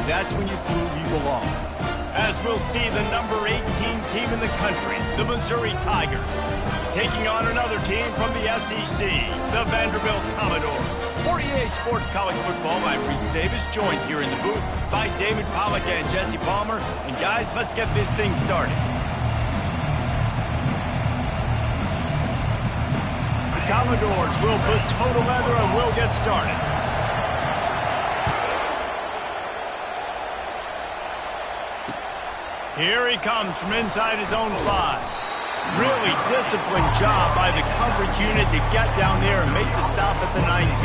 that's when you prove you belong. As we'll see the number 18 team in the country, the Missouri Tigers, taking on another team from the SEC, the Vanderbilt Commodores. For EA Sports College Football, I'm Reese Davis, joined here in the booth by David Pollack and Jesse Palmer. And guys, let's get this thing started. The Commodores will put total leather and we'll get started. Here he comes from inside his own 5. Really disciplined job by the coverage unit to get down there and make the stop at the 19.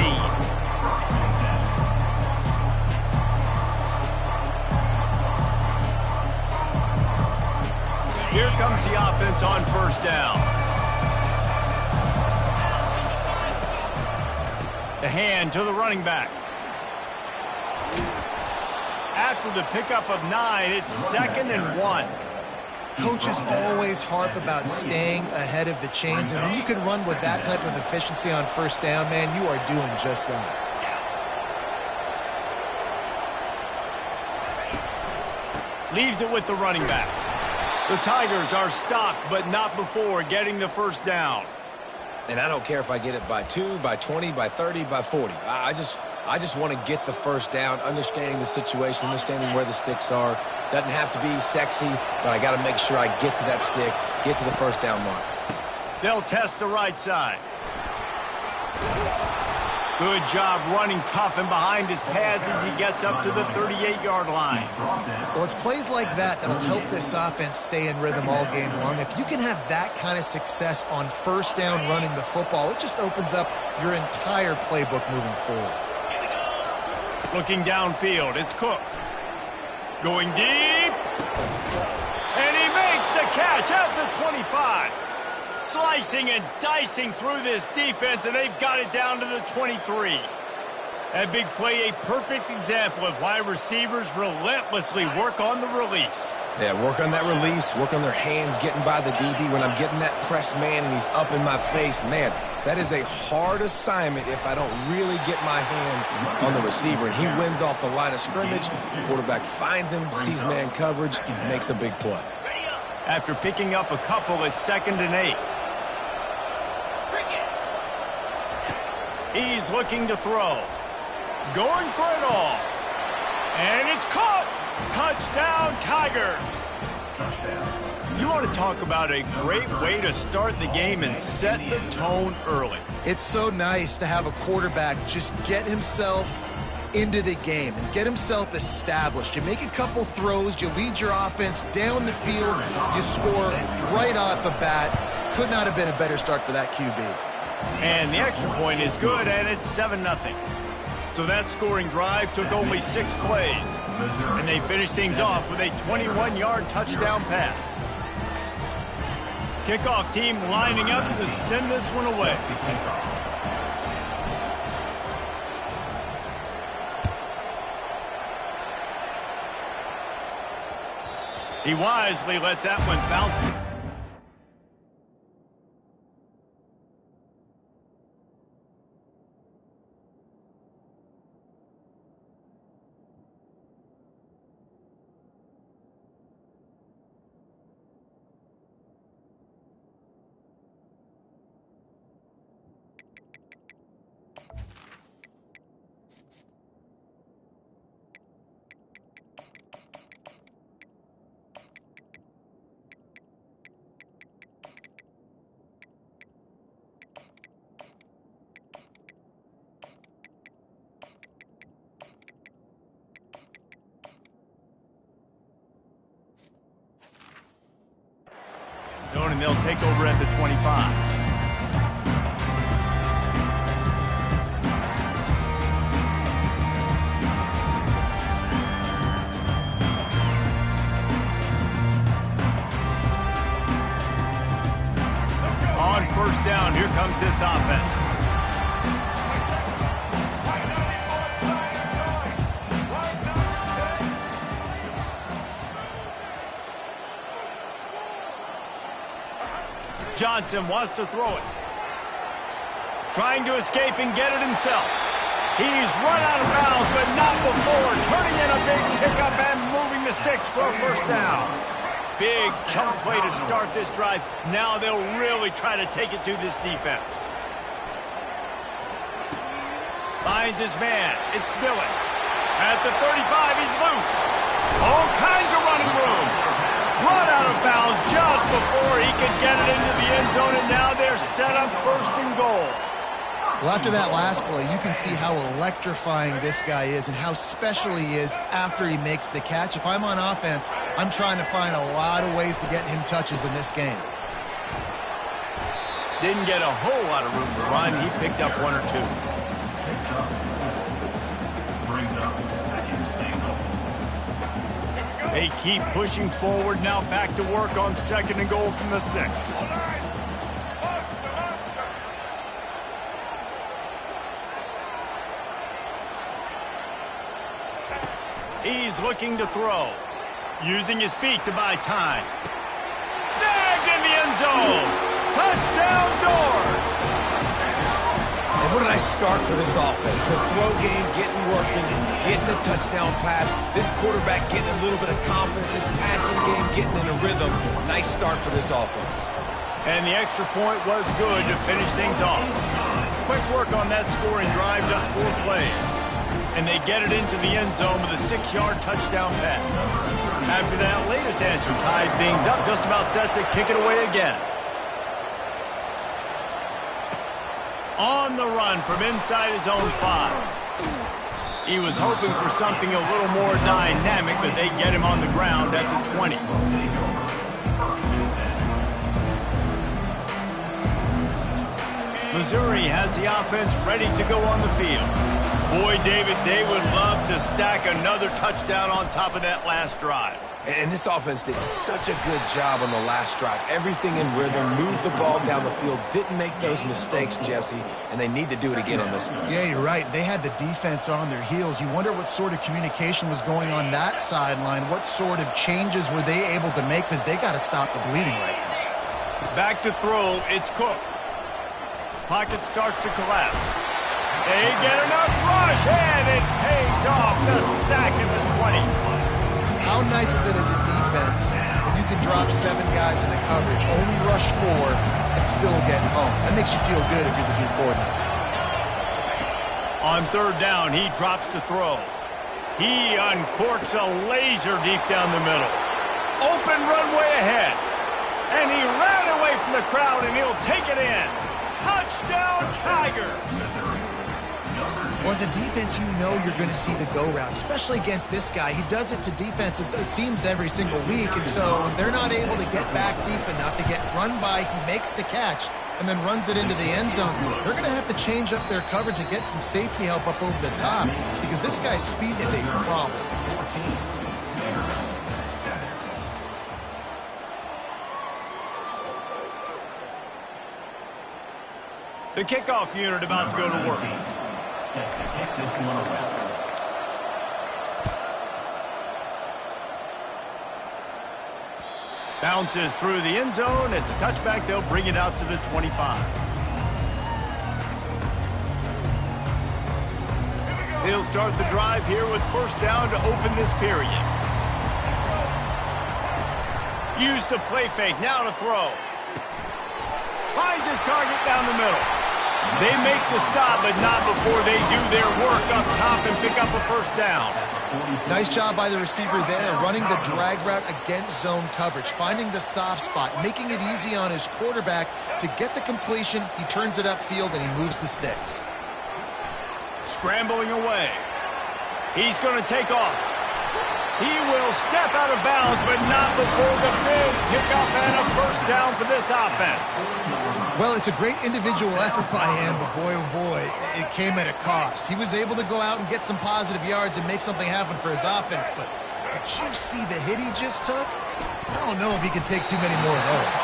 Here comes the offense on first down. The hand to the running back. After the pickup of 9, it's 2nd and 1. Coaches always harp about staying ahead of the chains, and when you can run with that type of efficiency on first down, man, you are doing just that. Leaves it with the running back. The Tigers are stopped, but not before getting the first down. And I don't care if I get it by 2, by 20, by 30, by 40. I just want to get the first down, understanding the situation, understanding where the sticks are. Doesn't have to be sexy, but I got to make sure I get to that stick, get to the first down mark. They'll test the right side. Good job running tough and behind his pads as he gets up to the 38-yard line. Well, it's plays like that that'll help this offense stay in rhythm all game long. If you can have that kind of success on first down running the football, it just opens up your entire playbook moving forward. Looking downfield, it's Cook. Going deep. And he makes the catch at the 25. Slicing and dicing through this defense, and they've got it down to the 23. That big play, a perfect example of why receivers relentlessly work on the release. Yeah, work on that release, work on their hands getting by the DB. When I'm getting that press man and he's up in my face, man, that is a hard assignment if I don't really get my hands on the receiver. And he wins off the line of scrimmage. Quarterback finds him, sees man coverage, makes a big play. After picking up a couple, it's 2nd and 8. He's looking to throw. Going for it all. And it's caught. Touchdown, Tigers. You want to talk about a great way to start the game and set the tone early. It's so nice to have a quarterback just get himself into the game and get himself established. You make a couple throws, you lead your offense down the field, you score right off the bat. Could not have been a better start for that QB. And the extra point is good, and it's 7-0. So that scoring drive took only 6 plays. And they finished things off with a 21-yard touchdown pass. Kickoff team lining up to send this one away. He wisely lets that one bounce. And they'll take over at the 25. On first down, here comes this offense. Johnson wants to throw it. Trying to escape and get it himself. He's run out of bounds, but not before turning in a big pickup looks for a first down. Big chunk play to start this drive. Now they'll really try to take it to this defense. Finds his man. It's Dillon. At the 35, he's loose. All kinds of running room. Run out of bounds just before he could get it into the end zone, and now they're set up first and goal. Well, after that last play, you can see how electrifying this guy is and how special he is after he makes the catch. If I'm on offense, I'm trying to find a lot of ways to get him touches in this game. Didn't get a whole lot of room to run. He picked up one or two. They keep pushing forward. Now back to work on second and goal from the 6. He's looking to throw. Using his feet to buy time. Snagged in the end zone. Touchdown Doors. And what did I start for this offense? The throw game getting working, getting the touchdown pass. This quarterback getting a little bit of confidence. This passing game getting in a rhythm. Nice start for this offense. And the extra point was good to finish things off. Quick work on that scoring drive, just 4 plays. And they get it into the end zone with a 6-yard touchdown pass. After that latest answer tied things up, just about set to kick it away again. On the run from inside his own 5. He was hoping for something a little more dynamic, but they get him on the ground at the 20. Missouri has the offense ready to go on the field. Boy, David, they would love to stack another touchdown on top of that last drive. And this offense did such a good job on the last drive. Everything in rhythm, moved the ball down the field, didn't make those mistakes, Jesse, and they need to do it again on this one. Yeah, you're right. They had the defense on their heels. You wonder what sort of communication was going on that sideline. What sort of changes were they able to make, because they got to stop the bleeding right now. Back to throw, it's Cook. Pocket starts to collapse. They get enough rush, and it pays off. The sack at the 20. How nice is it as a defense when you can drop 7 guys into coverage, only rush 4, and still get home? That makes you feel good if you're the D coordinator. On third down, he drops to throw. He uncorks a laser deep down the middle. Open runway ahead. And he ran away from the crowd, and he'll take it in. Touchdown, Tigers! Well, as a defense, you know you're going to see the go route, especially against this guy. He does it to defenses, it seems, every single week, and so they're not able to get back deep enough to get run by. He makes the catch and then runs it into the end zone. They're going to have to change up their coverage and get some safety help up over the top, because this guy's speed is a problem. The kickoff unit about to go to work. Set to kick this one away. Bounces through the end zone. It's a touchback. They'll bring it out to the 25. He'll start the drive here with first down to open this period. Use the play fake. Now to throw. Finds his target down the middle. They make the stop, but not before they do their work up top and pick up a first down. Nice job by the receiver there, running the drag route against zone coverage, finding the soft spot, making it easy on his quarterback to get the completion. He turns it upfield, and he moves the sticks. Scrambling away. He's going to take off. He will step out of bounds, but not before the big pickup and a first down for this offense. Well, it's a great individual effort by him, but boy, oh boy, it came at a cost. He was able to go out and get some positive yards and make something happen for his offense, but did you see the hit he just took? I don't know if he can take too many more of those.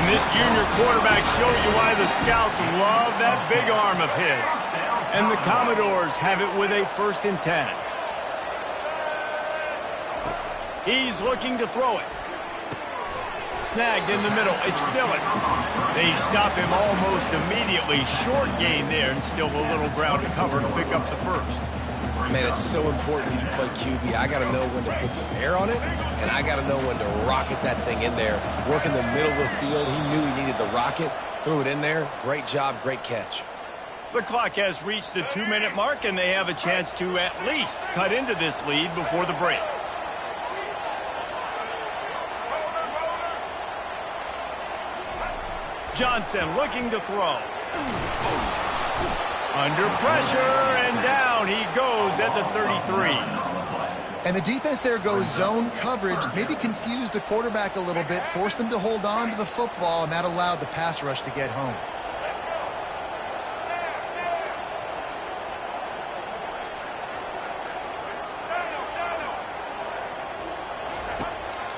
And this junior quarterback shows you why the scouts love that big arm of his. And the Commodores have it with a 1st and 10. He's looking to throw it. Snagged in the middle. It's Dillon. They stop him almost immediately. Short gain there, and still a little ground to cover to pick up the first. Man, it's so important when you play QB. I got to know when to put some air on it, and I got to know when to rocket that thing in there. Work in the middle of the field. He knew he needed the rocket, threw it in there. Great job, great catch. The clock has reached the 2-minute mark, and they have a chance to at least cut into this lead before the break. Johnson looking to throw. Under pressure, and down he goes at the 33. And the defense there goes zone coverage, maybe confused the quarterback a little bit, forced him to hold on to the football, and that allowed the pass rush to get home.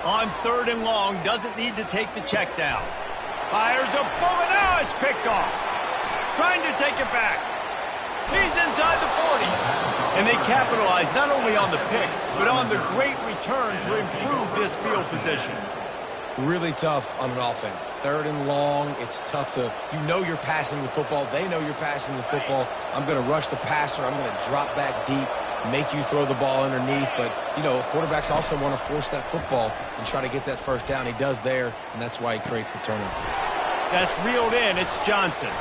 On 3rd and long, doesn't need to take the check down. Fires a bullet, now it's picked off. Trying to take it back. He's inside the 40. And they capitalize not only on the pick, but on the great return to improve this field position. Really tough on an offense. 3rd and long, it's tough to, you know you're passing the football. They know you're passing the football. I'm going to rush the passer. I'm going to drop back deep, make you throw the ball underneath. But, you know, quarterbacks also want to force that football and try to get that first down. He does there, and that's why he creates the turnover. That's reeled in. It's Johnson.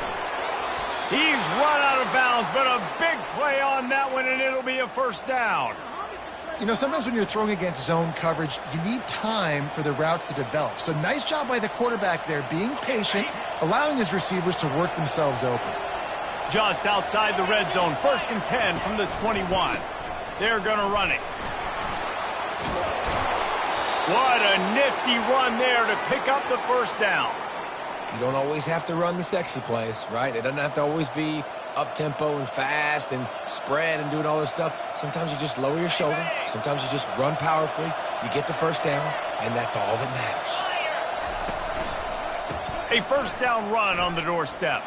He's run out of bounds, but a big play on that one, and it'll be a first down. You know, sometimes when you're throwing against zone coverage, you need time for the routes to develop. So nice job by the quarterback there, being patient, allowing his receivers to work themselves open. Just outside the red zone, 1st and 10 from the 21. They're going to run it. What a nifty run there to pick up the first down. You don't always have to run the sexy plays, right? It doesn't have to always be up-tempo and fast and spread and doing all this stuff. Sometimes you just lower your shoulder. Sometimes you just run powerfully. You get the first down, and that's all that matters. A first down run on the doorstep.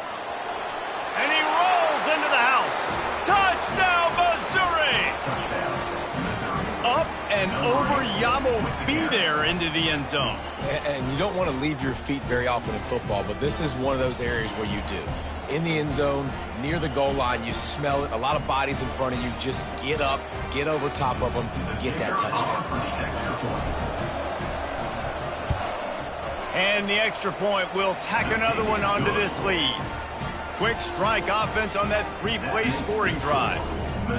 And he rolls into the house. Touchdown, Missouri! Up and over, Yamo be there into the end zone. And you don't want to leave your feet very often in football, but this is one of those areas where you do. In the end zone, near the goal line, you smell it. A lot of bodies in front of you. Just get up, get over top of them, get that touchdown. And the extra point will tack another one onto this lead. Quick strike offense on that 3-play scoring drive.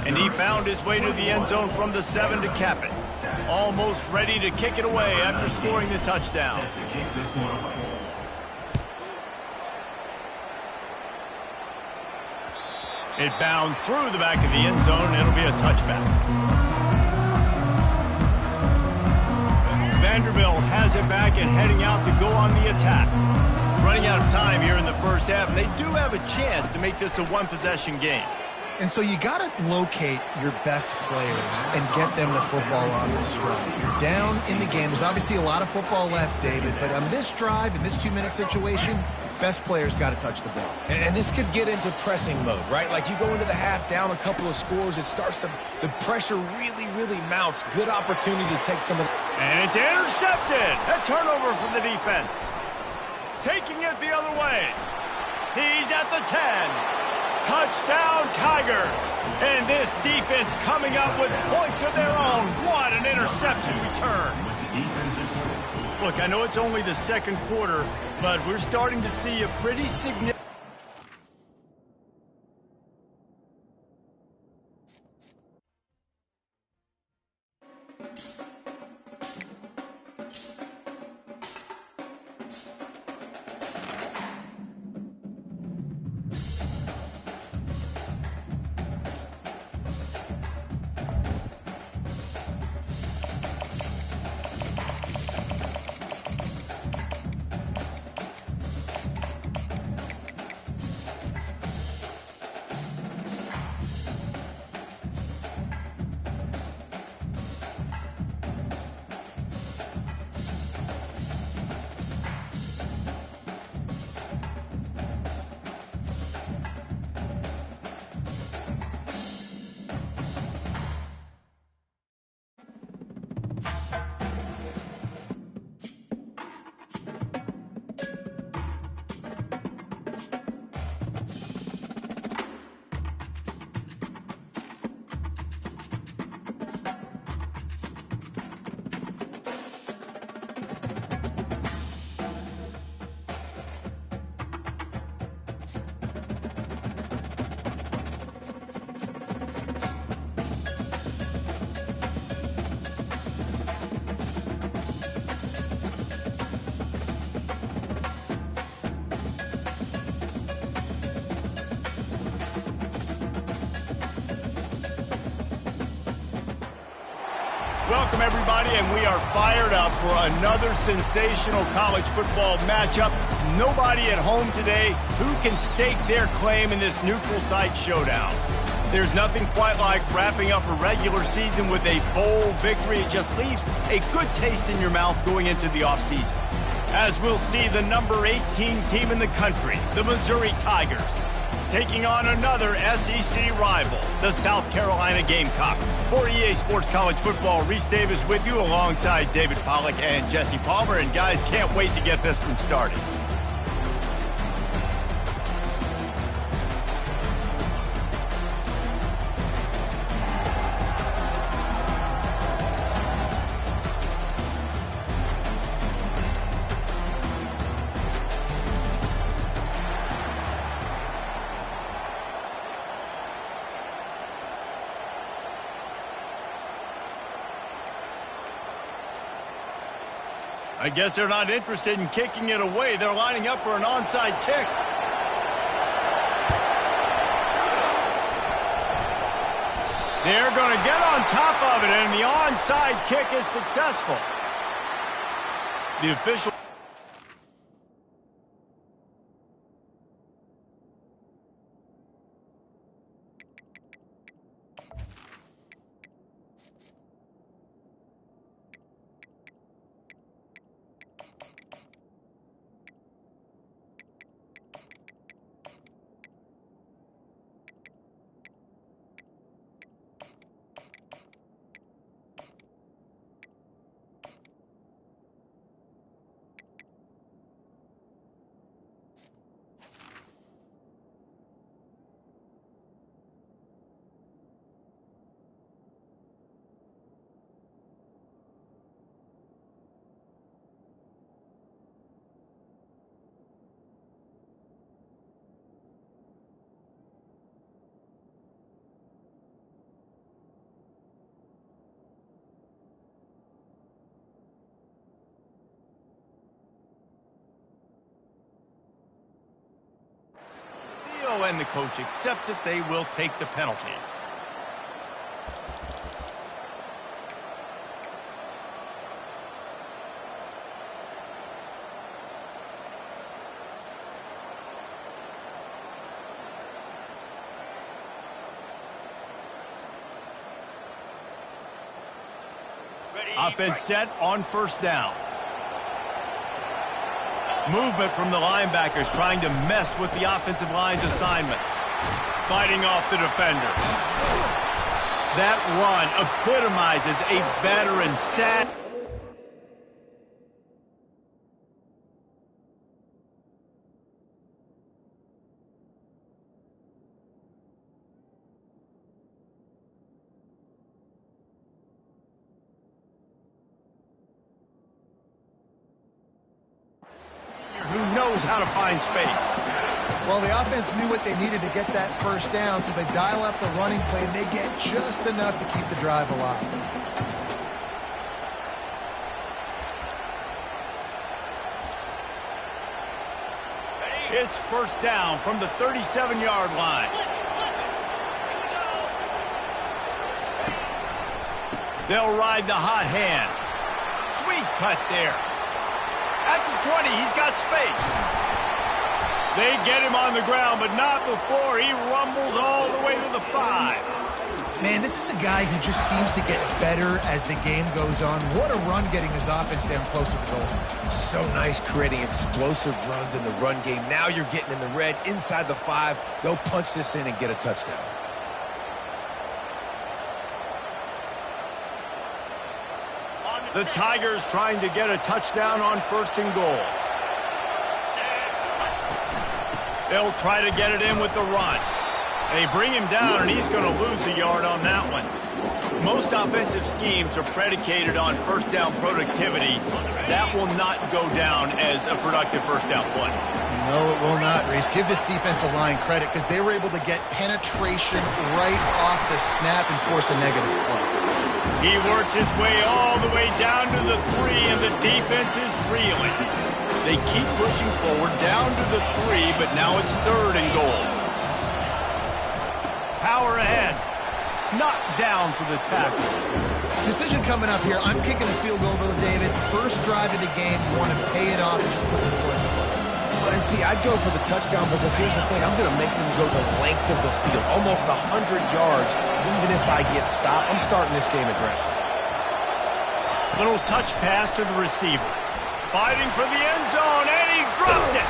And he found his way to the end zone from the 7 to cap it. Almost ready to kick it away after scoring the touchdown. It bounds through the back of the end zone. It'll be a touchback. Vanderbilt has it back and heading out to go on the attack. Running out of time here in the first half, and they do have a chance to make this a one-possession game. And so you got to locate your best players and get them the football on this drive. You're down in the game. There's obviously a lot of football left, David, but on this drive, in this 2-minute situation, best players got to touch the ball. And this could get into pressing mode, right? Like you go into the half down a couple of scores, it starts to, the pressure really mounts. Good opportunity to take some of the... And it's intercepted. A turnover from the defense. Taking it the other way. He's at the 10. Touchdown, Tigers. And this defense coming up with points of their own. What an interception return. Look, I know it's only the second quarter, but we're starting to see a pretty significant... Welcome, everybody, and we are fired up for another sensational college football matchup. Nobody at home today who can stake their claim in this neutral site showdown. There's nothing quite like wrapping up a regular season with a bowl victory. It just leaves a good taste in your mouth going into the offseason. As we'll see the number 18 team in the country, the Missouri Tigers, taking on another SEC rival, the South Carolina Gamecocks. For EA Sports College Football, Reese Davis with you alongside David Pollack and Jesse Palmer. And guys, can't wait to get this one started. I guess they're not interested in kicking it away. They're lining up for an onside kick. They're going to get on top of it, and the onside kick is successful. The official... and the coach accepts it. They will take the penalty. Offense set on first down. Movement from the linebackers trying to mess with the offensive line's assignments. Fighting off the defender. That run epitomizes a veteran sad. Who knows how to find space. Well, the offense knew what they needed to get that first down, so they dial up the running play, and they get just enough to keep the drive alive. It's first down from the 37-yard line. They'll ride the hot hand. Sweet cut there. At the 20, he's got space. They get him on the ground, but not before he rumbles all the way to the 5. Man, this is a guy who just seems to get better as the game goes on. What a run getting his offense down close to the goal. So nice creating explosive runs in the run game. Now you're getting in the red inside the 5. They'll punch this in and get a touchdown. The Tigers trying to get a touchdown on first and goal. They'll try to get it in with the run. They bring him down, and he's going to lose a yard on that one. Most offensive schemes are predicated on first down productivity. That will not go down as a productive first down play. No, it will not, Reese. Give this defensive line credit because they were able to get penetration right off the snap and force a negative play. He works his way all the way down to the 3, and the defense is reeling. They keep pushing forward down to the 3, but now it's third and goal. Power ahead. Knocked down for the tackle. Decision coming up here. I'm kicking a field goal, though, David. First drive of the game, you want to pay it off and just put some points on it. And see, I'd go for the touchdown because here's the thing. I'm going to make them go the length of the field, almost 100 yards. Even if I get stopped, I'm starting this game aggressive. Little touch pass to the receiver. Fighting for the end zone, and he dropped it.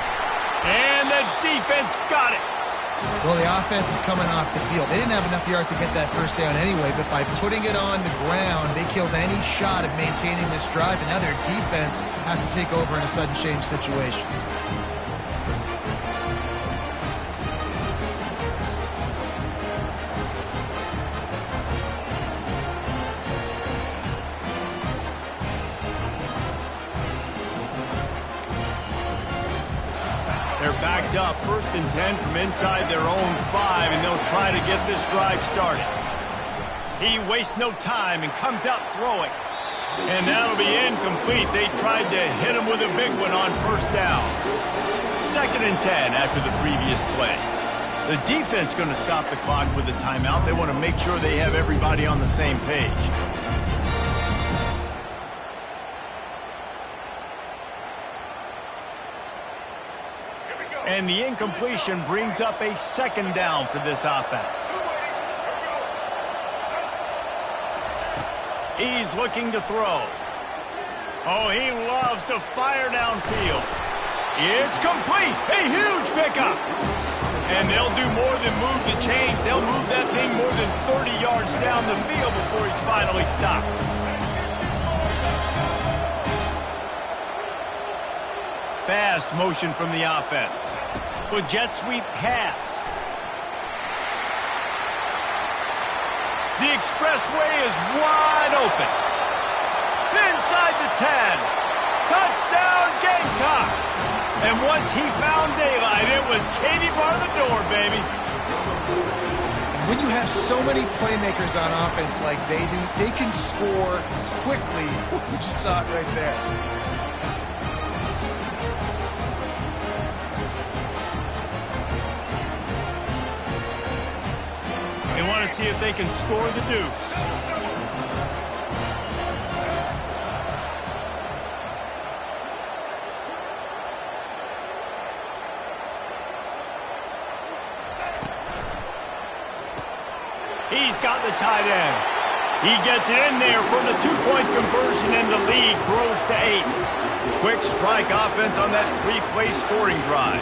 And the defense got it. Well, the offense is coming off the field. They didn't have enough yards to get that first down anyway, but by putting it on the ground, they killed any shot of maintaining this drive, and now their defense has to take over in a sudden change situation. They're backed up, 1st and 10 from inside their own 5, and they'll try to get this drive started. He wastes no time and comes out throwing. And that'll be incomplete. They tried to hit him with a big one on 1st down. 2nd and 10 after the previous play. The defense going to stop the clock with a timeout. They want to make sure they have everybody on the same page. And the incompletion brings up a 2nd down for this offense. He's looking to throw. Oh, he loves to fire downfield. It's complete. A huge pickup. And they'll do more than move the chains. They'll move that thing more than 30 yards down the field before he's finally stopped. Fast motion from the offense. With jet sweep pass. The expressway is wide open. Inside the 10. Touchdown Gamecocks. And once he found daylight, it was Katie bar the door, baby. When you have so many playmakers on offense like they do, they can score quickly. You just saw it right there. They want to see if they can score the deuce. He's got the tight end. He gets it in there for the 2-point conversion, and the lead grows to 8. Quick strike offense on that 3-play scoring drive.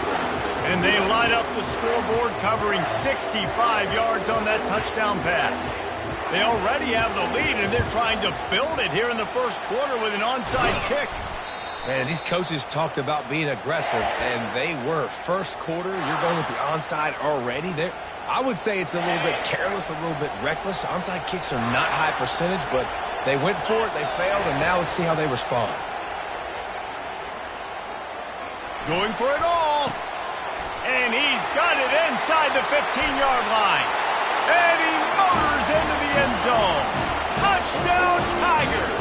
And they light up the scoreboard, covering 65 yards on that touchdown pass. They already have the lead, and they're trying to build it here in the first quarter with an onside kick. Man, these coaches talked about being aggressive, and they were. First quarter, you're going with the onside already. I would say it's a little bit careless, a little bit reckless. Onside kicks are not high percentage, but they went for it, they failed, and now let's see how they respond. Going for it all. And he's got it inside the 15-yard line. And he motors into the end zone. Touchdown, Tigers!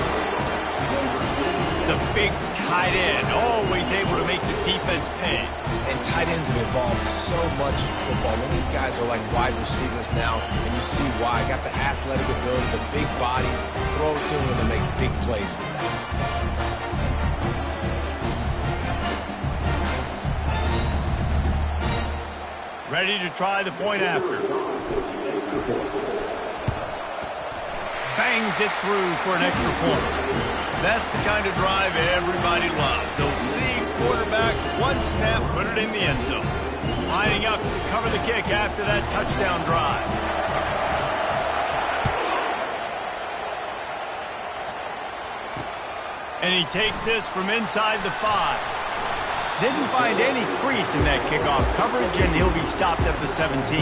The big tight end, always able to make the defense pay. And tight ends have evolved so much in football. I mean, these guys are like wide receivers now, and you see why. Got the athletic ability, the big bodies, throw it to them, and they make big plays for them. Ready to try the point after. Bangs it through for an extra point. That's the kind of drive everybody loves. They'll see quarterback, one snap, put it in the end zone. Lining up to cover the kick after that touchdown drive. And he takes this from inside the 5. Didn't find any crease in that kickoff coverage, and he'll be stopped at the 17.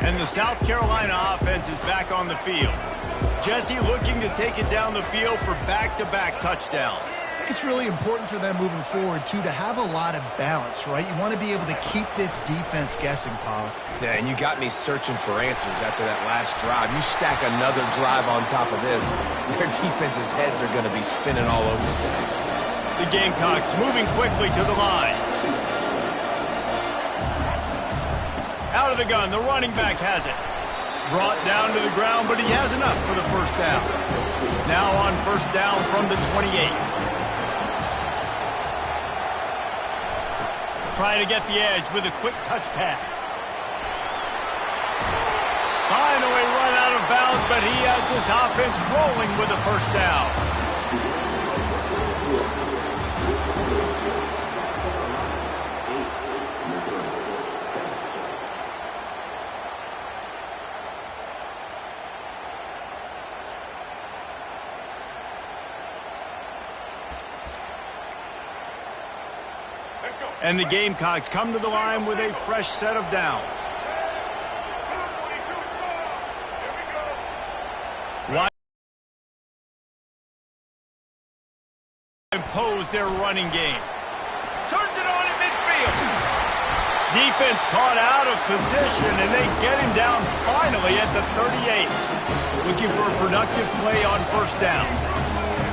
And the South Carolina offense is back on the field. Jesse looking to take it down the field for back-to-back touchdowns. I think it's really important for them moving forward, too, to have a lot of balance, right? You want to be able to keep this defense guessing, Paul. Yeah, and you got me searching for answers after that last drive. You stack another drive on top of this, their defense's heads are going to be spinning all over the place. The Gamecocks moving quickly to the line. Out of the gun, the running back has it. Brought down to the ground, but he has enough for the first down. Now on first down from the 28. Trying to get the edge with a quick touch pass. Finally run out of bounds, but he has this offense rolling with a first down. And the Gamecocks come to the line with a fresh set of downs. Why impose their running game? Turns it on in midfield. Defense caught out of position, and they get him down finally at the 38. Looking for a productive play on first down.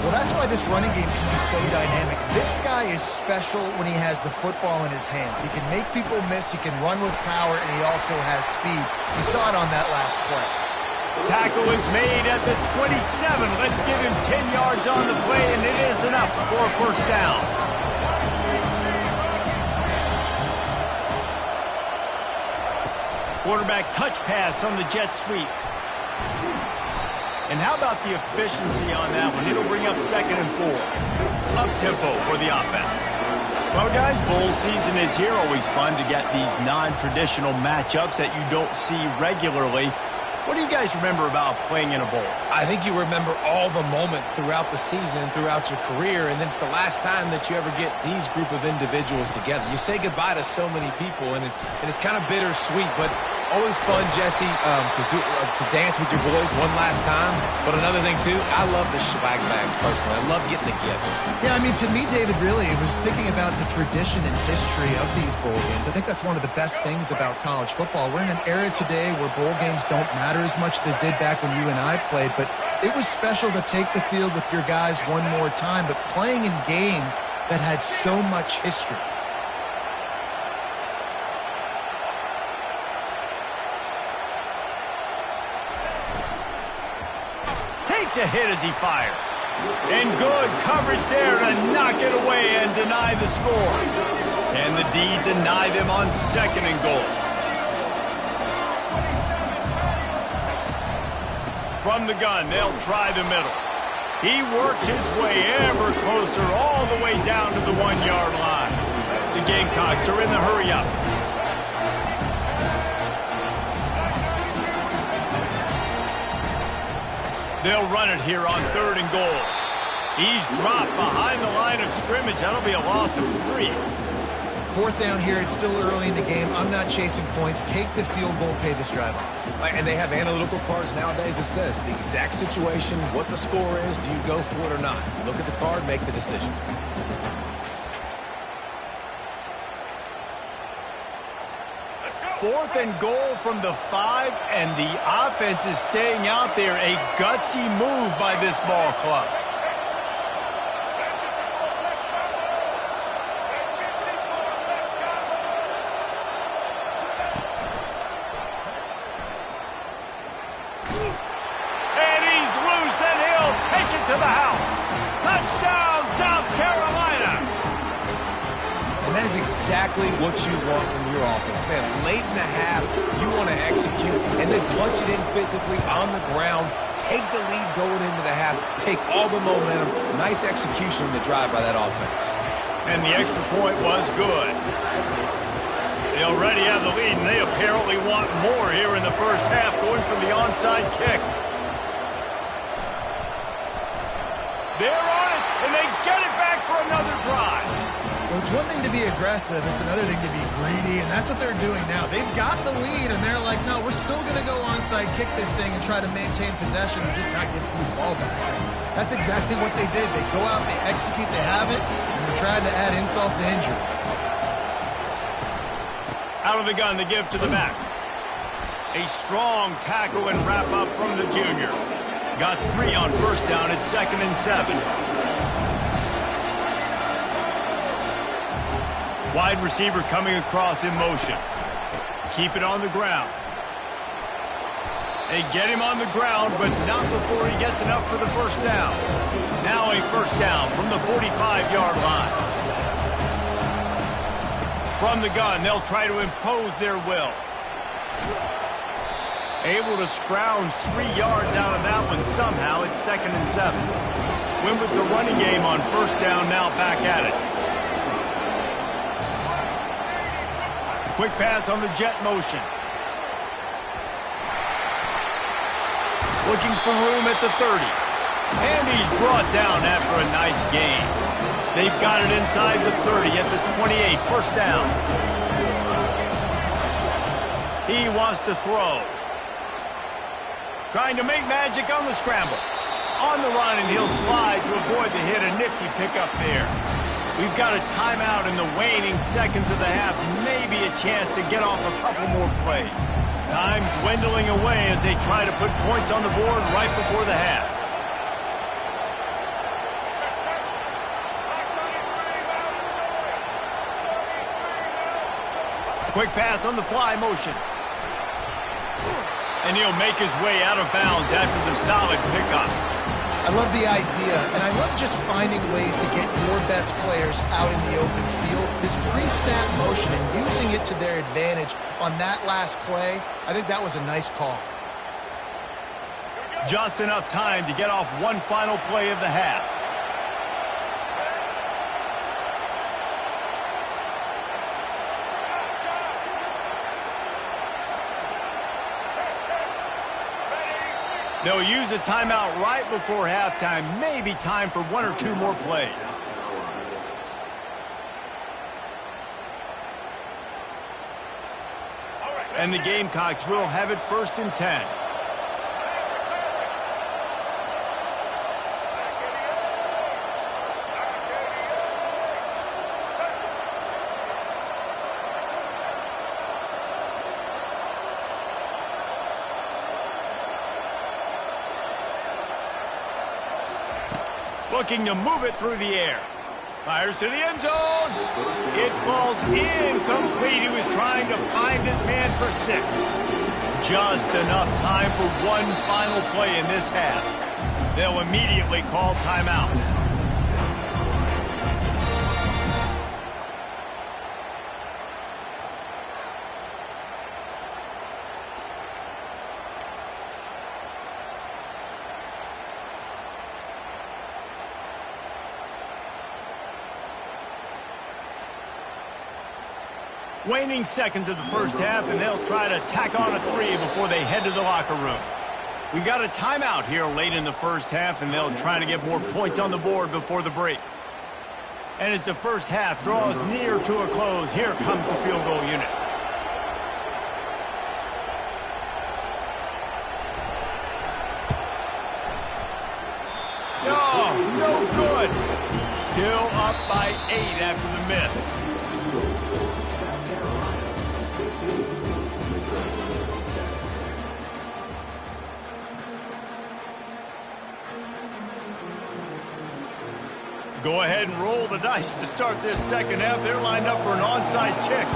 Well, that's why this running game can be so dynamic. This guy is special when he has the football in his hands. He can make people miss, he can run with power, and he also has speed. You saw it on that last play. Tackle is made at the 27. Let's give him 10 yards on the play, and it is enough for a first down. Quarterback touch pass on the jet sweep. And how about the efficiency on that one? It'll bring up 2nd and 4. Up-tempo for the offense. Well, guys, bowl season is here. Always fun to get these non-traditional matchups that you don't see regularly. What do you guys remember about playing in a bowl? I think you remember all the moments throughout the season, throughout your career, and then it's the last time that you ever get these group of individuals together. You say goodbye to so many people, and it's kind of bittersweet, but always fun, Jesse, to dance with your boys one last time. But another thing, too, I love the swag bags, personally. I love getting the gifts. Yeah, I mean, to me, David, really, it was thinking about the tradition and history of these bowl games. I think that's one of the best things about college football. We're in an era today where bowl games don't matter as much as they did back when you and I played, but it was special to take the field with your guys one more time, but playing in games that had so much history. Takes a hit as he fires. And good coverage there to knock it away and deny the score. And the D deny them on 2nd and goal. From the gun, they'll try the middle. He works his way ever closer all the way down to the 1-yard line. The Gamecocks are in the hurry-up. They'll run it here on 3rd and goal. He's dropped behind the line of scrimmage. That'll be a loss of 3. 4th down here. It's still early in the game. I'm not chasing points. Take the field goal, pay this drive off. And they have analytical cards nowadays that says the exact situation, what the score is, do you go for it or not? Look at the card, make the decision. Fourth and goal from the 5, and the offense is staying out there. A gutsy move by this ball club. And he's loose, and he'll take it to the house. Touchdown, South Carolina. And that is exactly what you want from your offense. Man, late in the half, you want to execute and then punch it in physically on the ground, take the lead going into the half, take all the momentum. Nice execution in the drive by that offense. And the extra point was good. They already have the lead, and they apparently want more here in the first half, going for the onside kick. They're on it, and they get it back for another drive. Well, it's one thing to be aggressive. It's another thing to be greedy, and that's what they're doing now. They've got the lead, and they're like, no, we're still going to go onside kick this thing and try to maintain possession and just not give the ball back. That's exactly what they did. They go out, they execute, they have it, and they're trying to add insult to injury. Out of the gun, the give to the back. A strong tackle and wrap up from the junior. Got 3 on first down at 2nd and 7. Wide receiver coming across in motion. Keep it on the ground. They get him on the ground, but not before he gets enough for the first down. Now a first down from the 45-yard line. From the gun, they'll try to impose their will. Able to scrounge 3 yards out of that one somehow. It's 2nd and 7. Win with the running game on first down, now back at it. Quick pass on the jet motion. Looking for room at the 30. And he's brought down after a nice gain. They've got it inside the 30 at the 28. First down. He wants to throw. Trying to make magic on the scramble. On the run, and he'll slide to avoid the hit. A nifty pickup there. We've got a timeout in the waning seconds of the half. Maybe a chance to get off a couple more plays. Time's dwindling away as they try to put points on the board right before the half. Quick pass on the fly motion. And he'll make his way out of bounds after the solid pickup. I love the idea, and I love just finding ways to get your best players out in the open field. This pre-snap motion and using it to their advantage on that last play, I think that was a nice call. Just enough time to get off one final play of the half. They'll use a timeout right before halftime. Maybe time for 1 or 2 more plays. And the Gamecocks will have it 1st and 10. Looking to move it through the air. Fires to the end zone. It falls incomplete. He was trying to find his man for 6. Just enough time for one final play in this half. They'll immediately call timeout. Waning seconds of the first half, and they'll try to tack on a 3 before they head to the locker room. We got a timeout here late in the first half, and they'll try to get more points on the board before the break. And as the first half draws near to a close, here comes the field goal unit. No good. Still up by 8 after the miss. Go ahead and roll the dice to start this second half. They're lined up for an onside kick.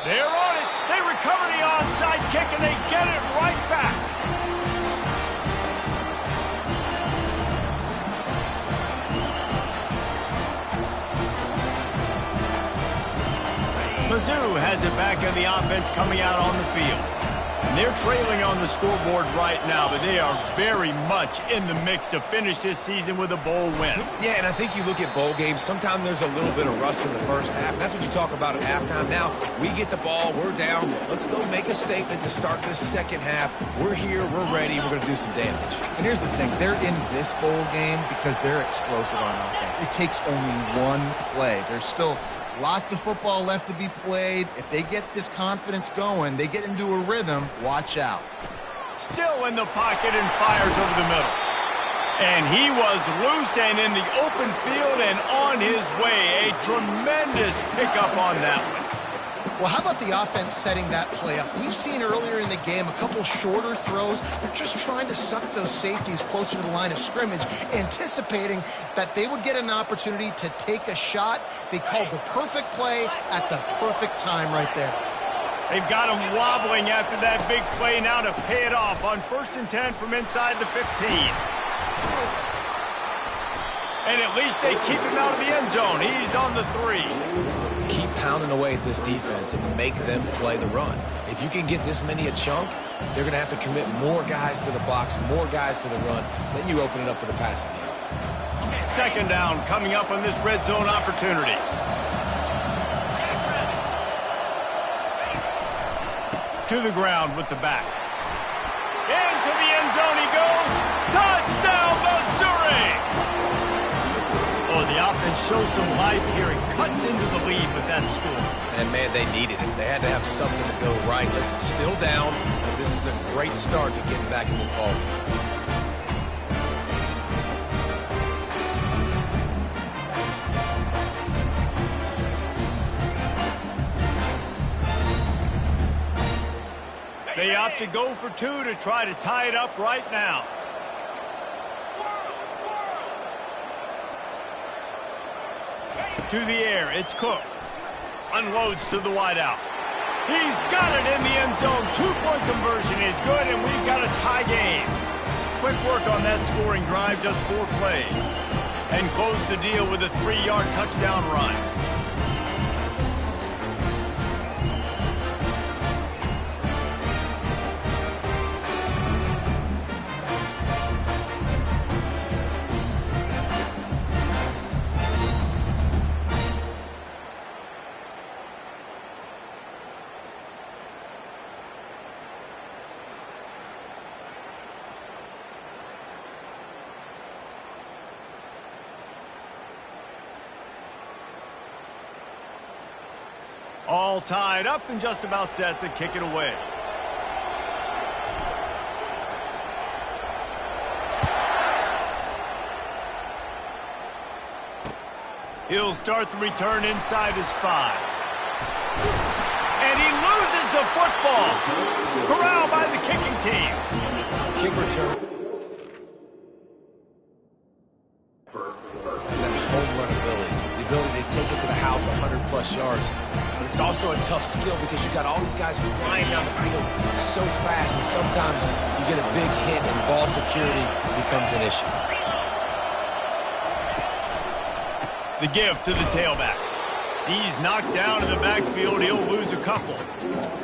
They're on it. They recover the onside kick, and they get it right back. Mizzou has it back in the offense coming out on the field. And they're trailing on the scoreboard right now, but they are very much in the mix to finish this season with a bowl win. Yeah, and I think you look at bowl games, sometimes there's a little bit of rust in the first half. And that's what you talk about at halftime. Now, we get the ball, we're down. Let's go make a statement to start this second half. We're here, we're ready, we're going to do some damage. And here's the thing, they're in this bowl game because they're explosive on offense. It takes only one play. There's still lots of football left to be played. If they get this confidence going, they get into a rhythm, watch out. Still in the pocket and fires over the middle. And he was loose and in the open field and on his way. A tremendous pickup on that one. Well, how about the offense setting that play up? We've seen earlier in the game a couple shorter throws. They're just trying to suck those safeties closer to the line of scrimmage, anticipating that they would get an opportunity to take a shot. They called the perfect play at the perfect time right there. They've got him wobbling after that big play now to pay it off on 1st and 10 from inside the 15. And at least they keep him out of the end zone. He's on the 3. Keep pounding away at this defense and make them play the run. If you can get this many a chunk, they're going to have to commit more guys to the box, more guys to the run. Then you open it up for the passing game. 2nd down coming up on this red zone opportunity. To the ground with the back. Into the end zone he goes. Touchdown, Missouri! Oh, the offense shows some life here and cuts into the lead with that score. And, man, they needed it. They had to have something to go right. Listen, still down, but this is a great start to getting back in this ballgame. They opt to go for 2 to try to tie it up right now. To the air, it's Cook. Unloads to the wideout. He's got it in the end zone. 2-point conversion is good, and we've got a tie game. Quick work on that scoring drive, just 4 plays. And close the deal with a 3-yard touchdown run. All tied up and just about set to kick it away. He'll start the return inside his 5. And he loses the football. Corralled by the kicking team. Kick return. That home run ability. The ability to take it to the house 100-plus yards. But it's also a tough skill because you've got all these guys flying down the field so fast, and sometimes you get a big hit and ball security becomes an issue. The give to the tailback. He's knocked down in the backfield. He'll lose a couple.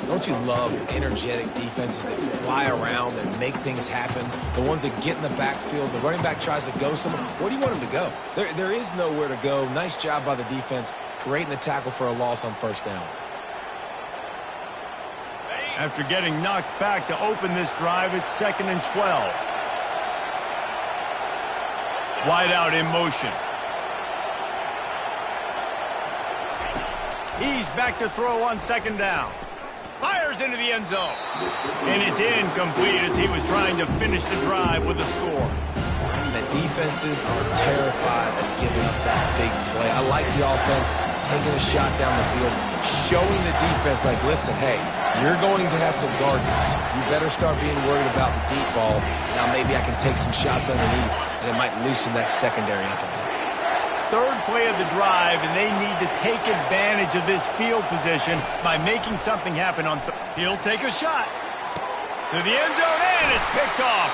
Don't you love energetic defenses that fly around, that make things happen? The ones that get in the backfield, the running back tries to go somewhere. Where do you want him to go? There is nowhere to go. Nice job by the defense creating the tackle for a loss on 1st down. After getting knocked back to open this drive, it's 2nd and 12. Wide out in motion. He's back to throw on 2nd down. Fires into the end zone. And it's incomplete as he was trying to finish the drive with a score. The defenses are terrified of giving up that big play. I like the offense taking a shot down the field, showing the defense, like, listen, hey, you're going to have to guard this. You better start being worried about the deep ball. Now maybe I can take some shots underneath, and it might loosen that secondary up a bit. 3rd play of the drive, and they need to take advantage of this field position by making something happen on He'll take a shot. To the end zone, and it's picked off.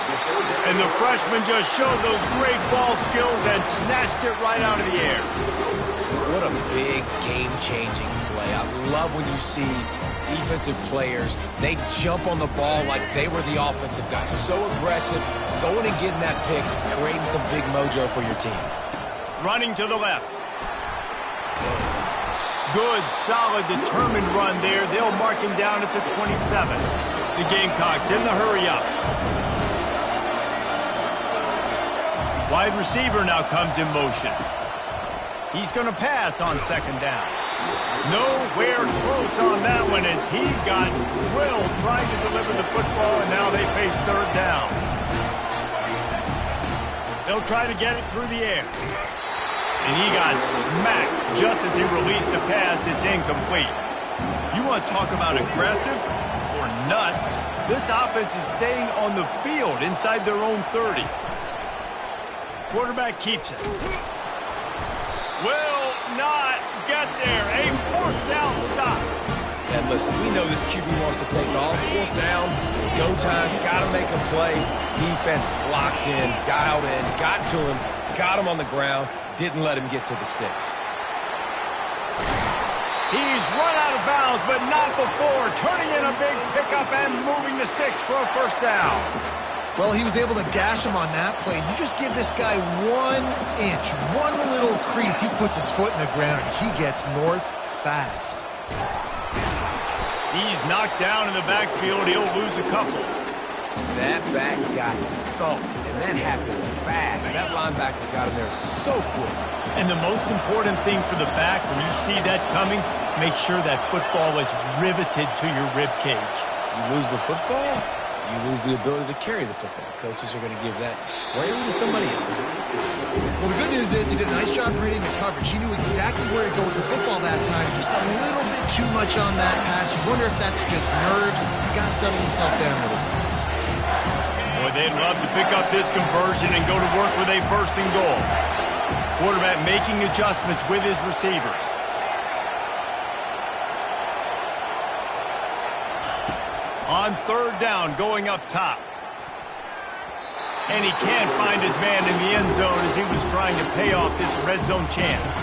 And the freshman just showed those great ball skills and snatched it right out of the air. What a big game-changing play. I love when you see defensive players, they jump on the ball like they were the offensive guys. So aggressive, going and getting that pick, creating some big mojo for your team. Running to the left. Good, solid, determined run there. They'll mark him down at the 27. The Gamecocks in the hurry-up. Wide receiver now comes in motion. He's going to pass on 2nd down. Nowhere close on that one as he got drilled trying to deliver the football, and now they face 3rd down. They'll try to get it through the air. And he got smacked just as he released the pass. It's incomplete. You want to talk about aggressive or nuts? This offense is staying on the field inside their own 30. Quarterback keeps it. Will not get there. A 4th down stop. And listen, we know this QB wants to take off. 4th down, go time, got to make a play. Defense locked in, dialed in, got to him, got him on the ground, didn't let him get to the sticks. He's run out of bounds, but not before. Turning in a big pickup and moving the sticks for a 1st down. Well, he was able to gash him on that play. You just give this guy 1 inch, one little crease. He puts his foot in the ground. He gets north fast. He's knocked down in the backfield. He'll lose a couple. That back got thumped, and that happened fast. That linebacker got him there so quick. And the most important thing for the back, when you see that coming, make sure that football is riveted to your rib cage. You lose the football, you lose the ability to carry the football. Coaches are going to give that squarely to somebody else. Well, the good news is he did a nice job reading the coverage. He knew exactly where to go with the football that time. Just a little bit too much on that pass. You wonder if that's just nerves. He's got to settle himself down a little bit. Boy, they'd love to pick up this conversion and go to work with a 1st and goal. Quarterback making adjustments with his receivers. On 3rd down, going up top. And he can't find his man in the end zone as he was trying to pay off this red zone chance.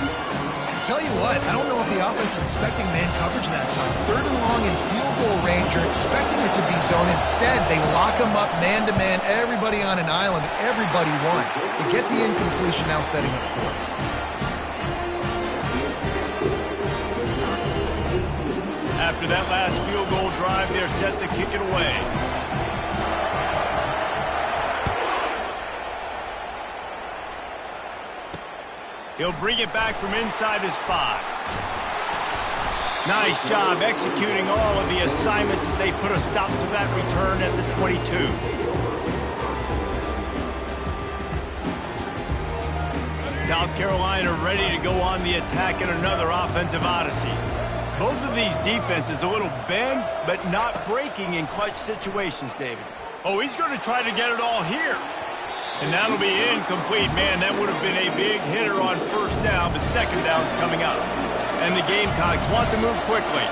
Tell you what, I don't know if the offense was expecting man coverage that time. 3rd and long in field goal range, you're expecting it to be zone. Instead, they lock him up man-to-man, everybody on an island, everybody won. They get the incompletion, now setting up 4th. After that last field goal drive, they're set to kick it away. He'll bring it back from inside his 5. Nice job executing all of the assignments as they put a stop to that return at the 22. South Carolina ready to go on the attack in another offensive odyssey. Both of these defenses a little bend, but not breaking in clutch situations, David. Oh, he's going to try to get it all here. And that'll be incomplete. Man, that would have been a big hitter on 1st down, but 2nd down's coming up. And the Gamecocks want to move quickly.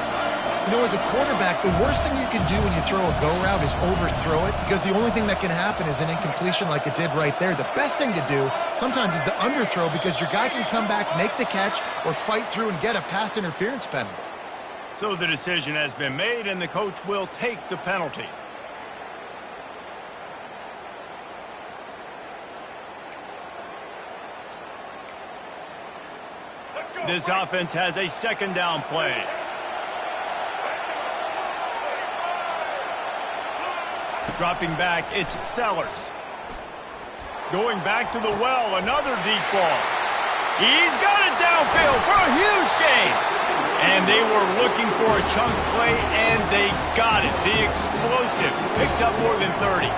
You know, as a quarterback, the worst thing you can do when you throw a go route is overthrow it, because the only thing that can happen is an incompletion like it did right there. The best thing to do sometimes is to underthrow, because your guy can come back, make the catch, or fight through and get a pass interference penalty. So the decision has been made, and the coach will take the penalty. This offense has a 2nd down play. Dropping back, it's Sellers. Going back to the well, another deep ball. He's got it downfield for a huge gain. And they were looking for a chunk play, and they got it. The explosive picks up more than 30.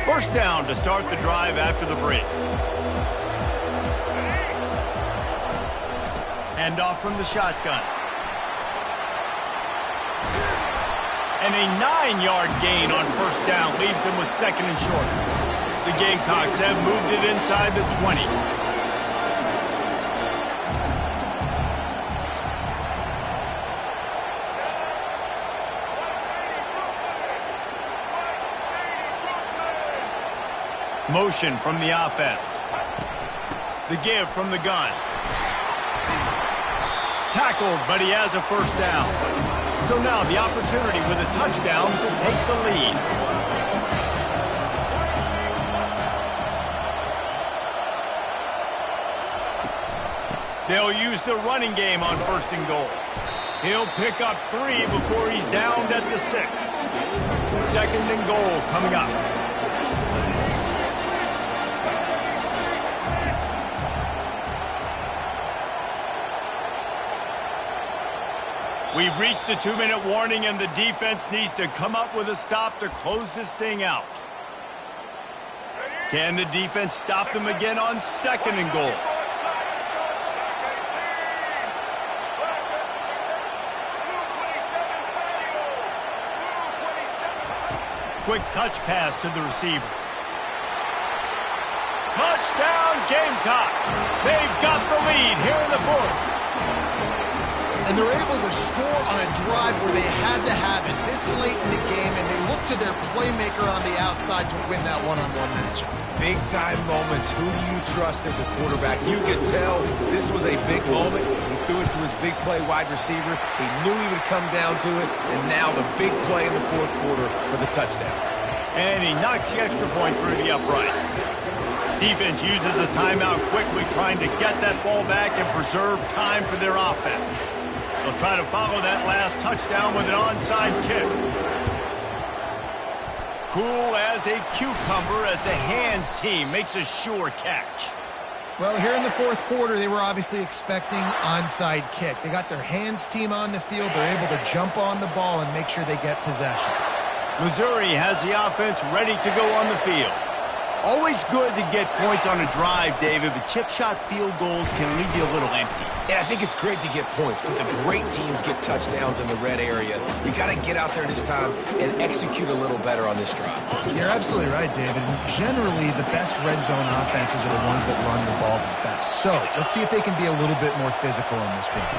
First down to start the drive after the break. Handoff from the shotgun. And a 9-yard gain on 1st down leaves them with 2nd and short. The Gamecocks have moved it inside the 20. Motion from the offense. The give from the gun. Tackled, but he has a 1st down. So now the opportunity with a touchdown to take the lead. They'll use the running game on 1st and goal. He'll pick up 3 before he's downed at the 6. 2nd and goal coming up. We've reached the 2-minute warning, and the defense needs to come up with a stop to close this thing out. Can the defense stop them again on 2nd and goal? Quick touch pass to the receiver. Touchdown, Gamecocks! They've got the lead here in the 4th. And they're able to score on a drive where they had to have it this late in the game, and they look to their playmaker on the outside to win that one-on-one matchup. Big-time moments. Who do you trust as a quarterback? You could tell this was a big moment. He threw it to his big play wide receiver. He knew he would come down to it, and now the big play in the 4th quarter for the touchdown. And he knocks the extra point through the uprights. Defense uses a timeout quickly, trying to get that ball back and preserve time for their offense. They'll try to follow that last touchdown with an onside kick. Cool as a cucumber as the hands team makes a sure catch. Well, here in the 4th quarter, they were obviously expecting onside kick. They got their hands team on the field. They're able to jump on the ball and make sure they get possession. Missouri has the offense ready to go on the field. Always good to get points on a drive, David, but chip shot field goals can leave you a little empty. Yeah, I think it's great to get points, but the great teams get touchdowns in the red area. You got to get out there this time and execute a little better on this drive. You're absolutely right, David. And generally, the best red zone offenses are the ones that run the ball the best. So let's see if they can be a little bit more physical on this drive.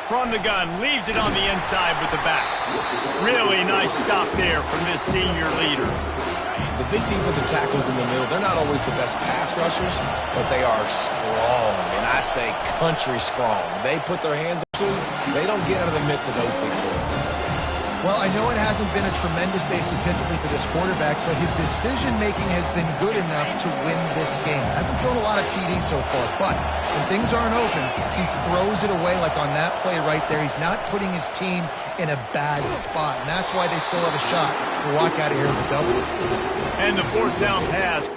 From the gun, leaves it on the inside with the back. Really nice stop there from this senior leader. The big defensive tackles in the middle, they're not always the best pass rushers, but they are strong, and I say country strong. They put their hands up, they don't get out of the midst of those big boys. Well, I know it hasn't been a tremendous day statistically for this quarterback, but his decision-making has been good enough to win this game. Hasn't thrown a lot of TDs so far, but when things aren't open, he throws it away like on that play right there. He's not putting his team in a bad spot, and that's why they still have a shot to walk out of here with a double. And the 4th down pass.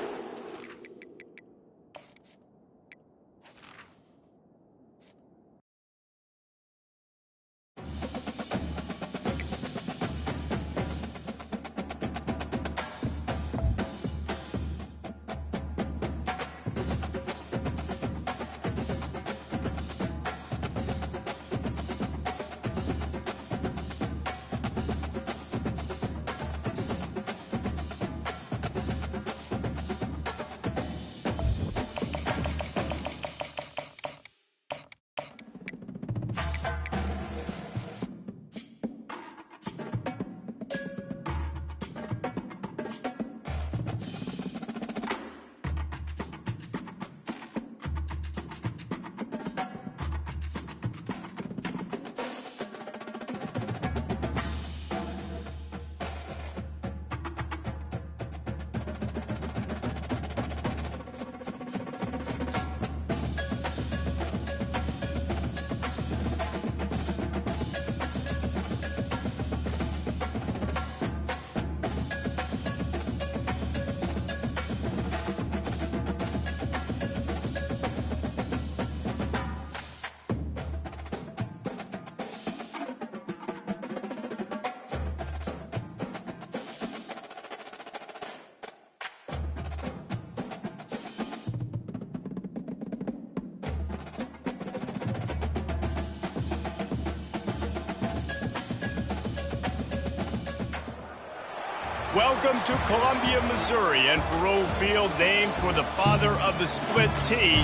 Welcome to Columbia, Missouri, and Faroe Field, named for the father of the split T,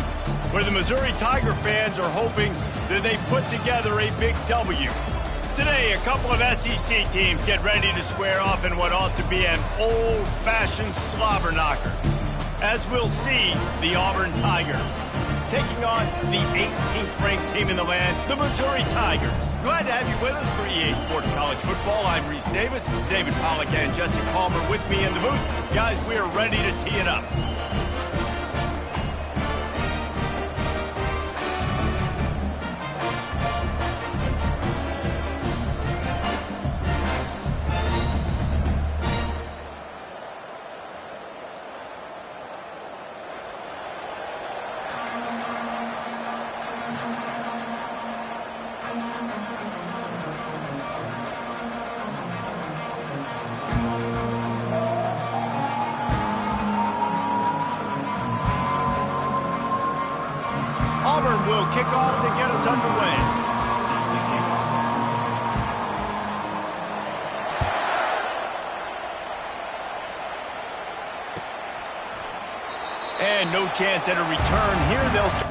where the Missouri Tiger fans are hoping that they put together a big W. Today, a couple of SEC teams get ready to square off in what ought to be an old-fashioned slobber knocker. As we'll see, the Auburn Tigers taking on the 18th ranked team in the land, the Missouri Tigers. Glad to have you with us for EA Sports College Football. I'm Reese Davis, David Pollack and Jesse Palmer with me in the booth. Guys, we are ready to tee it up. will kick off to get us underway. And no chance at a return here. They'll start.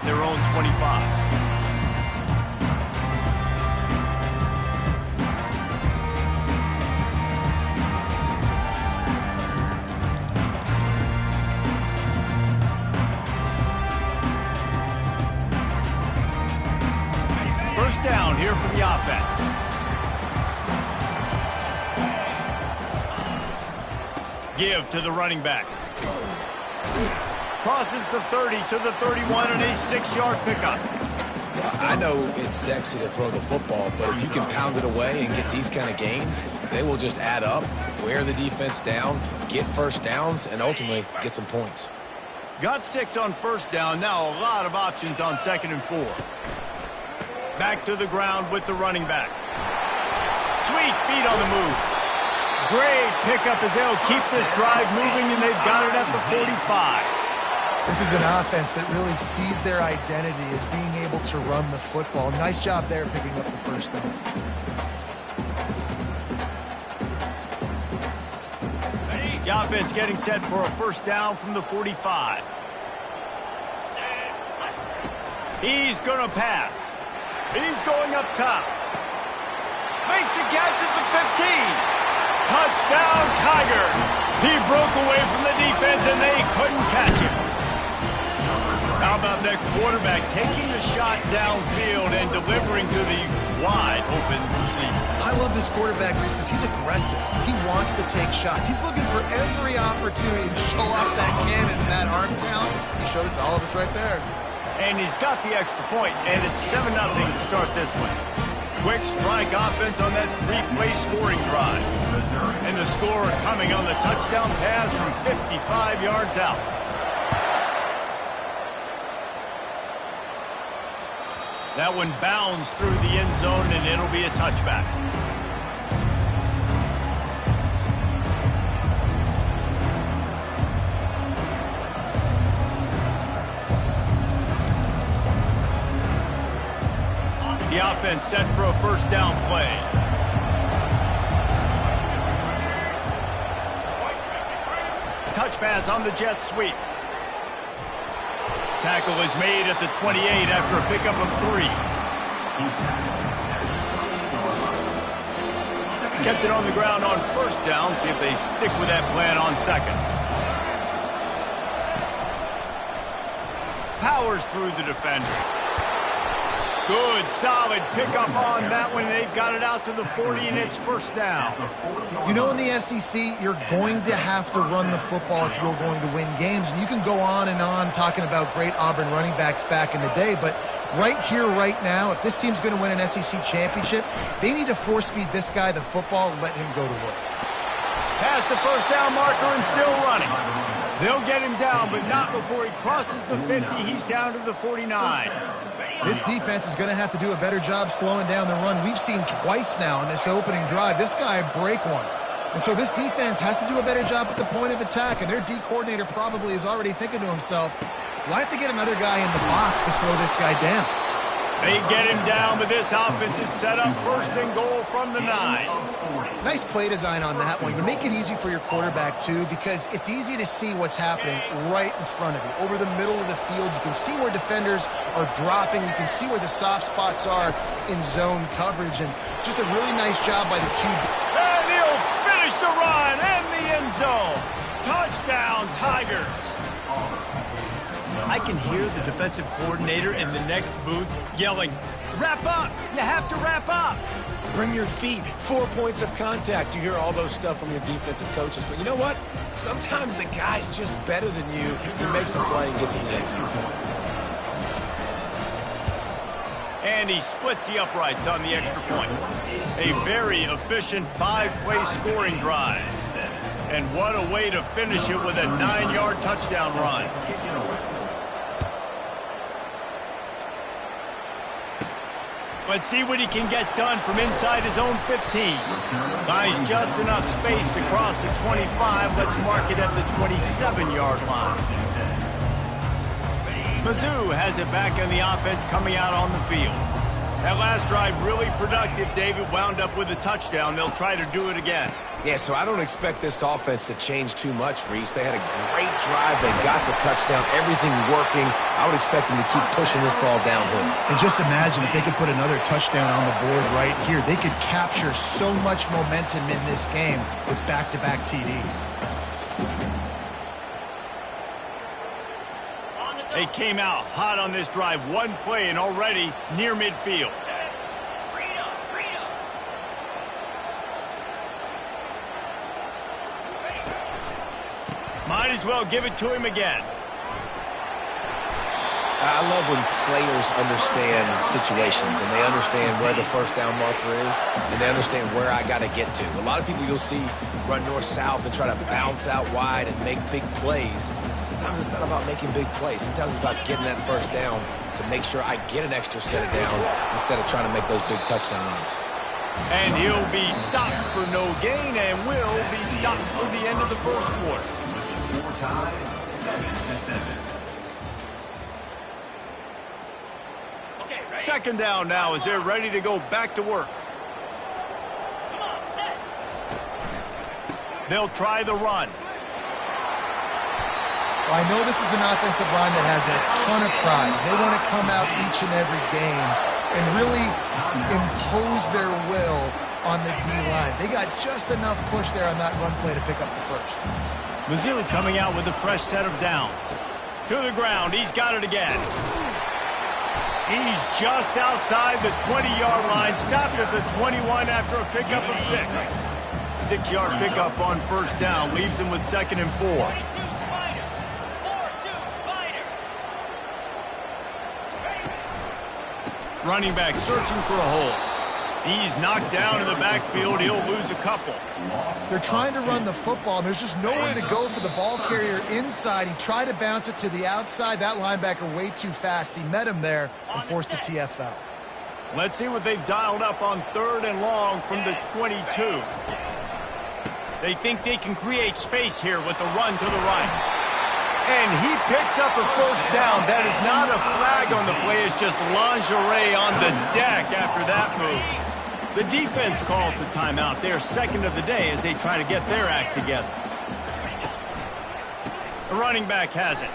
Their own 25. First down here for the offense. Give to the running back. Crosses the 30 to the 31 and a 6-yard pickup. I know it's sexy to throw the football, but if you can pound it away and get these kind of gains, they will just add up, wear the defense down, get first downs, and ultimately get some points. Got 6 on first down. Now a lot of options on 2nd and 4. Back to the ground with the running back. Sweet feet on the move. Great pickup as they'll keep this drive moving, and they've got it at the 45. This is an offense that really sees their identity as being able to run the football. Nice job there picking up the first down. The offense getting set for a first down from the 45. He's going to pass. He's going up top. Makes a catch at the 15. Touchdown, Tiger. He broke away from the defense, and they couldn't catch him. How about that quarterback taking the shot downfield and delivering to the wide-open receiver? I love this quarterback, Reese, because he's aggressive. He wants to take shots. He's looking for every opportunity to show off that cannon and that arm talent. He showed it to all of us right there. And he's got the extra point, and it's 7-0 to start this one. Quick strike offense on that 3-play scoring drive. And the score coming on the touchdown pass from 55 yards out. That one bounds through the end zone, and it'll be a touchback. The offense set for a first down play. Touch pass on the jet sweep. Tackle is made at the 28 after a pickup of 3. Kept it on the ground on first down. See if they stick with that plan on 2nd. Powers through the defender. Good, solid pickup on that one. They've got it out to the 40, and it's first down. You know, in the SEC, you're going to have to run the football if you're going to win games. And you can go on and on talking about great Auburn running backs back in the day, but right here, right now, if this team's going to win an SEC championship, they need to force-feed this guy the football and let him go to work. Past the first down marker and still running. They'll get him down, but not before he crosses the 50. He's down to the 49. This defense is going to have to do a better job slowing down the run. We've seen twice now in this opening drive this guy break one. And so this defense has to do a better job at the point of attack, and their D coordinator probably is already thinking to himself, well, I have to get another guy in the box to slow this guy down. They get him down, but this offense is set up 1st and goal from the 9. Nice play design on that one. You make it easy for your quarterback, too, because it's easy to see what's happening right in front of you. Over the middle of the field, you can see where defenders are dropping. You can see where the soft spots are in zone coverage. And just a really nice job by the QB. And he'll finish the run and the end zone. Touchdown, Tigers. I can hear the defensive coordinator in the next booth yelling, "Wrap up! You have to wrap up!" Bring your feet. 4 points of contact. You hear all those stuff from your defensive coaches. But you know what? Sometimes the guy's just better than you. He makes a play and gets in the end zone. And he splits the uprights on the extra point. A very efficient 5-play scoring drive. And what a way to finish it with a 9-yard touchdown run. Let's see what he can get done from inside his own 15. Buys just enough space to cross the 25. Let's mark it at the 27-yard line. Mizzou has it back in the offense coming out on the field. That last drive really productive. David wound up with a touchdown. They'll try to do it again. Yeah, so I don't expect this offense to change too much, Reese. They had a great drive. They got the touchdown. Everything working. I would expect them to keep pushing this ball downhill. And just imagine if they could put another touchdown on the board right here. They could capture so much momentum in this game with back-to-back TDs. They came out hot on this drive. One play and already near midfield. Might as well give it to him again. I love when players understand situations and they understand where the first down marker is and they understand where I got to get to. A lot of people you'll see run north-south and try to bounce out wide and make big plays. Sometimes it's not about making big plays. Sometimes it's about getting that first down to make sure I get an extra set of downs instead of trying to make those big touchdown runs. And he'll be stopped for no gain and will be stopped for the end of the first quarter. Second down now as they're ready to go back to work. They'll try the run. Well, I know this is an offensive line that has a ton of pride. They want to come out each and every game and really impose their will on the D-line. They got just enough push there on that run play to pick up the first. Mizzou coming out with a fresh set of downs. To the ground. He's got it again. He's just outside the 20-yard line. Stopped at the 21 after a pickup of 6. 6-yard pickup on first down. Leaves him with 2nd and 4. Running back searching for a hole. He's knocked down in the backfield. He'll lose a couple. They're trying to run the football, and there's just nowhere to go for the ball carrier inside. He tried to bounce it to the outside. That linebacker way too fast. He met him there and forced the TFL. Let's see what they've dialed up on 3rd and long from the 22. They think they can create space here with a run to the right. And he picks up a first down. That is not a flag on the play. It's just lingerie on the deck after that move. The defense calls the timeout. They're 2nd of the day as they try to get their act together. The running back has it.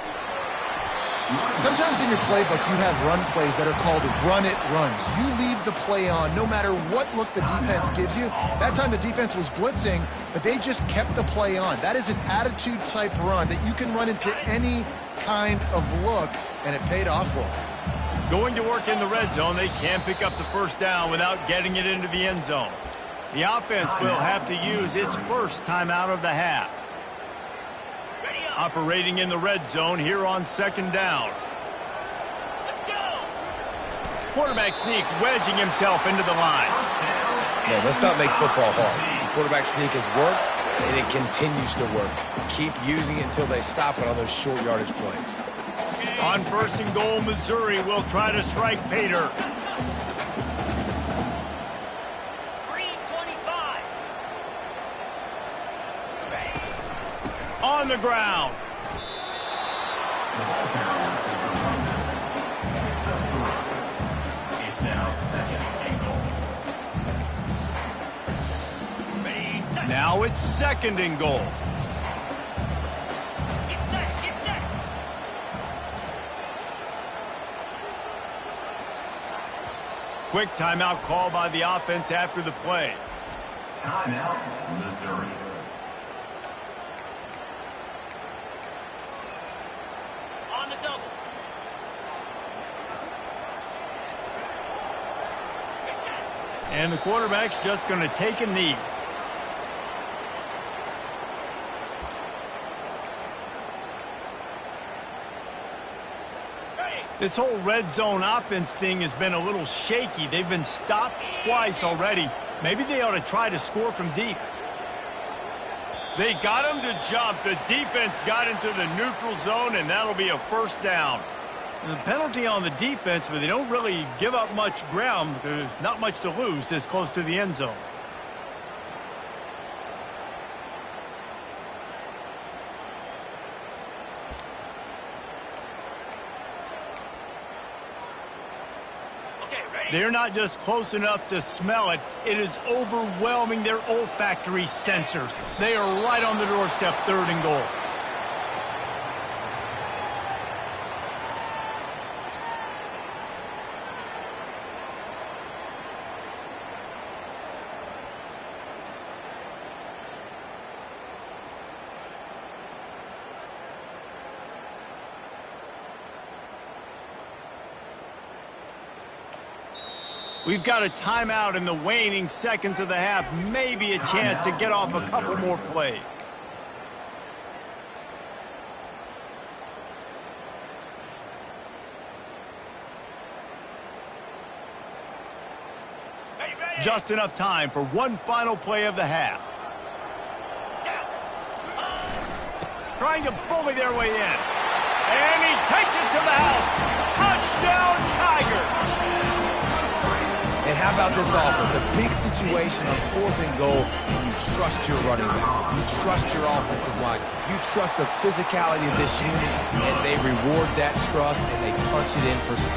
Sometimes in your playbook, you have run plays that are called run-it runs. You leave the play on no matter what look the defense gives you. That time the defense was blitzing, but they just kept the play on. That is an attitude-type run that you can run into any kind of look, and it paid off for them. Going to work in the red zone, they can't pick up the first down without getting it into the end zone. The offense will have to use its first timeout of the half. Operating in the red zone here on 2nd down. Let's go! Quarterback sneak wedging himself into the line. Man, let's not make football hard. The quarterback sneak has worked, and it continues to work. Keep using it until they stop it on those short yardage plays. On 1st and goal, Missouri will try to strike Pater. 325. On the ground. It's now 2nd and goal. Now it's 2nd and goal. Quick timeout call by the offense after the play. Timeout, Missouri. On the double. And the quarterback's just going to take a knee. This whole red zone offense thing has been a little shaky. They've been stopped twice already. Maybe they ought to try to score from deep. They got him to jump. The defense got into the neutral zone, and that'll be a first down. The penalty on the defense, but they don't really give up much ground. There's not much to lose this close to the end zone. They're not just close enough to smell it. It is overwhelming their olfactory sensors. They are right on the doorstep, 3rd and goal. We've got a timeout in the waning seconds of the half. Maybe a chance to get off a couple more plays. Just enough time for one final play of the half. Trying to bully their way in. And he takes it to the house. Touchdown, Tiger! And how about this offense? A big situation on 4th and goal, and you trust your running back. You trust your offensive line. You trust the physicality of this unit, and they reward that trust, and they punch it in for 6.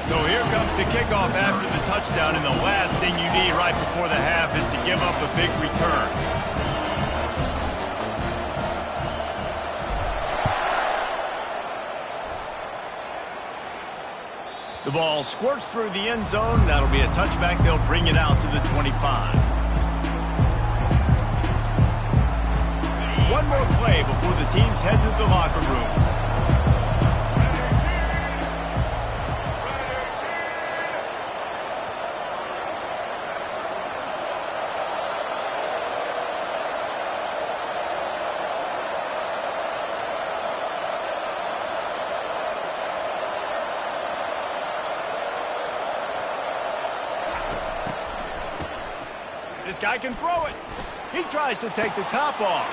So here comes the kickoff after the touchdown, and the last thing you need right before the half is to give up a big return. The ball squirts through the end zone. That'll be a touchback. They'll bring it out to the 25. One more play before the teams head to the locker rooms. This guy can throw it. He tries to take the top off.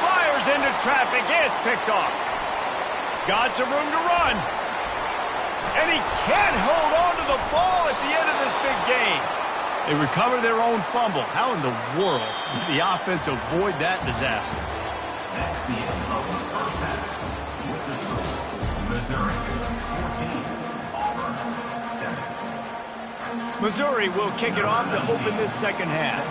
Fires into traffic. It's picked off. Got some room to run. And he can't hold on to the ball at the end of this big game. They recover their own fumble. How in the world did the offense avoid that disaster? That's the end of the first half. With the score, Missouri 14, Auburn 7. Missouri will kick it off to open this second half.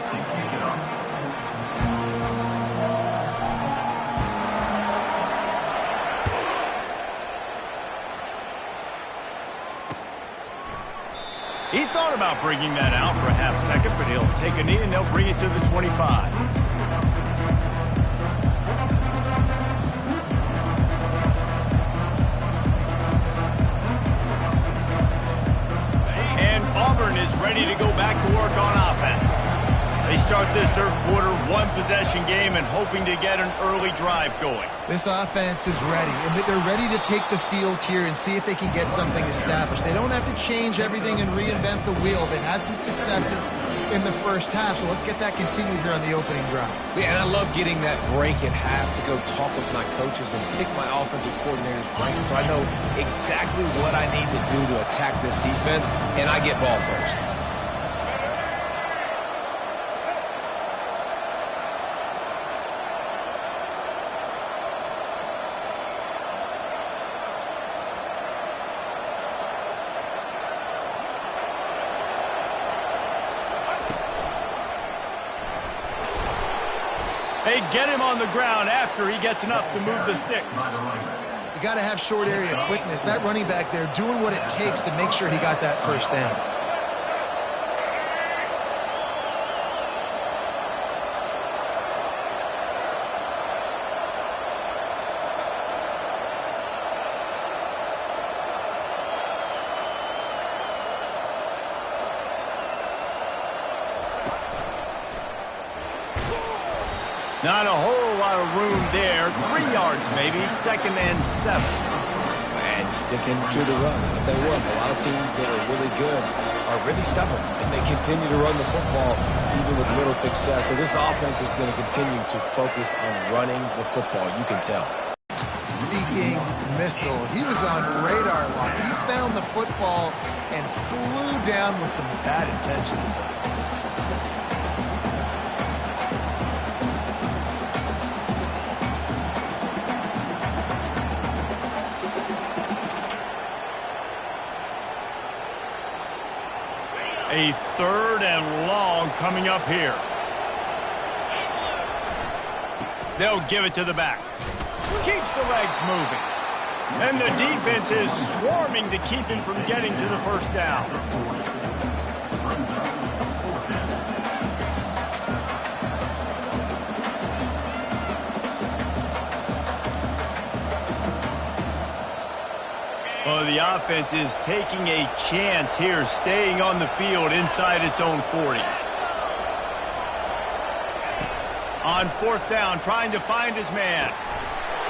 He thought about bringing that out for a half second, but he'll take a knee and they'll bring it to the 25. Auburn is ready to go back to work on offense. They start this third quarter, one-possession game, and hoping to get an early drive going. This offense is ready, and they're ready to take the field here and see if they can get something established. They don't have to change everything and reinvent the wheel. They've had some successes in the first half, so let's get that continued here on the opening drive. Yeah, and I love getting that break at half to go talk with my coaches and pick my offensive coordinator's brain so I know exactly what I need to do to attack this defense, and I get ball first. They get him on the ground after he gets enough to move the sticks. You got to have short area quickness. That running back there doing what it takes to make sure he got that first down. Not a whole lot of room there. 3 yards maybe, 2nd and 7. And sticking to the run. I'll tell you what, a lot of teams that are really good are really stubborn, and they continue to run the football even with little success. So this offense is going to continue to focus on running the football. You can tell. Seeking missile. He was on radar lock. He found the football and flew down with some bad intentions. A 3rd and long coming up here. They'll give it to the back. Keeps the legs moving. And the defense is swarming to keep him from getting to the first down. Well, the offense is taking a chance here, staying on the field inside its own 40. On 4th down, trying to find his man.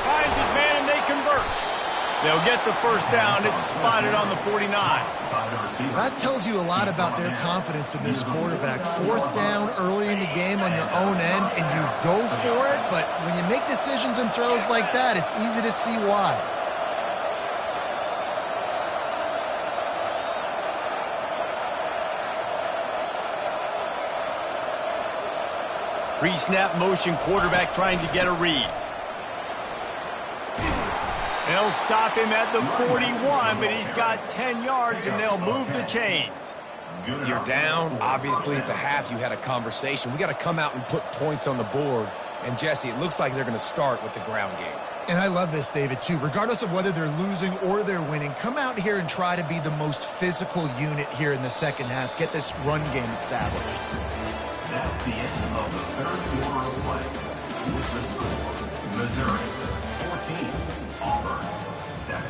Finds his man, and they convert. They'll get the first down. It's spotted on the 49. That tells you a lot about their confidence in this quarterback. 4th down early in the game on your own end, and you go for it. But when you make decisions and throws like that, it's easy to see why. Pre-snap motion quarterback trying to get a read. They'll stop him at the 41, but he's got 10 yards, and they'll move the chains. You're down. Obviously, at the half, you had a conversation. We got to come out and put points on the board. And, Jesse, it looks like they're going to start with the ground game. And I love this, David, too. Regardless of whether they're losing or they're winning, come out here and try to be the most physical unit here in the second half. Get this run game established. That's the end of the 3rd quarter of play. With the score, Missouri 14, Auburn 7.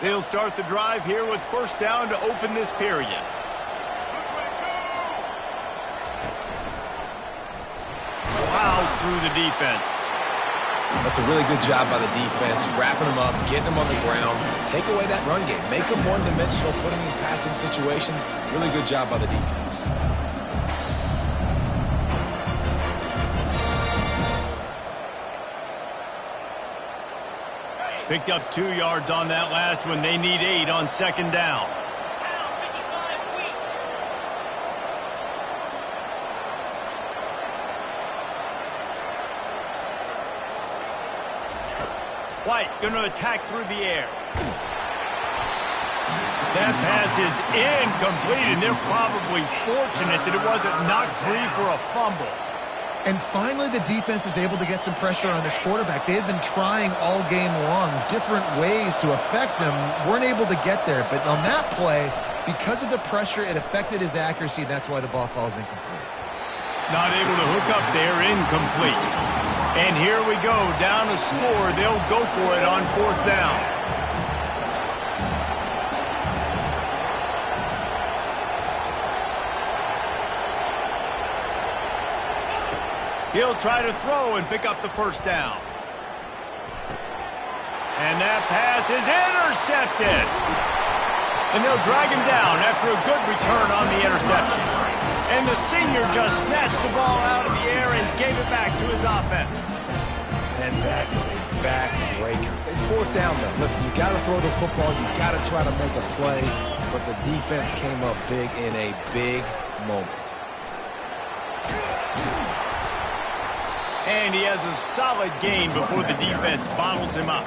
They'll start the drive here with first down to open this period. Plows through the defense. That's a really good job by the defense, wrapping them up, getting them on the ground. Take away that run game. Make them one-dimensional, put them in passing situations. Really good job by the defense. Picked up 2 yards on that last one. They need 8 on 2nd down. White going to attack through the air. That pass is incomplete, and they're probably fortunate that it wasn't knocked free for a fumble. And finally, the defense is able to get some pressure on this quarterback. They had been trying all game long, different ways to affect him, weren't able to get there. But on that play, because of the pressure, it affected his accuracy. That's why the ball falls incomplete. Not able to hook up there, incomplete. And here we go, down a score. They'll go for it on 4th down. He'll try to throw and pick up the first down. And that pass is intercepted. And they'll drag him down after a good return on the interception. And the senior just snatched the ball out of the air and gave it back to his offense. And that is a backbreaker. It's 4th down, though. Listen, you got to throw the football. You got to try to make a play. But the defense came up big in a big moment. And he has a solid gain before the defense bottles him up.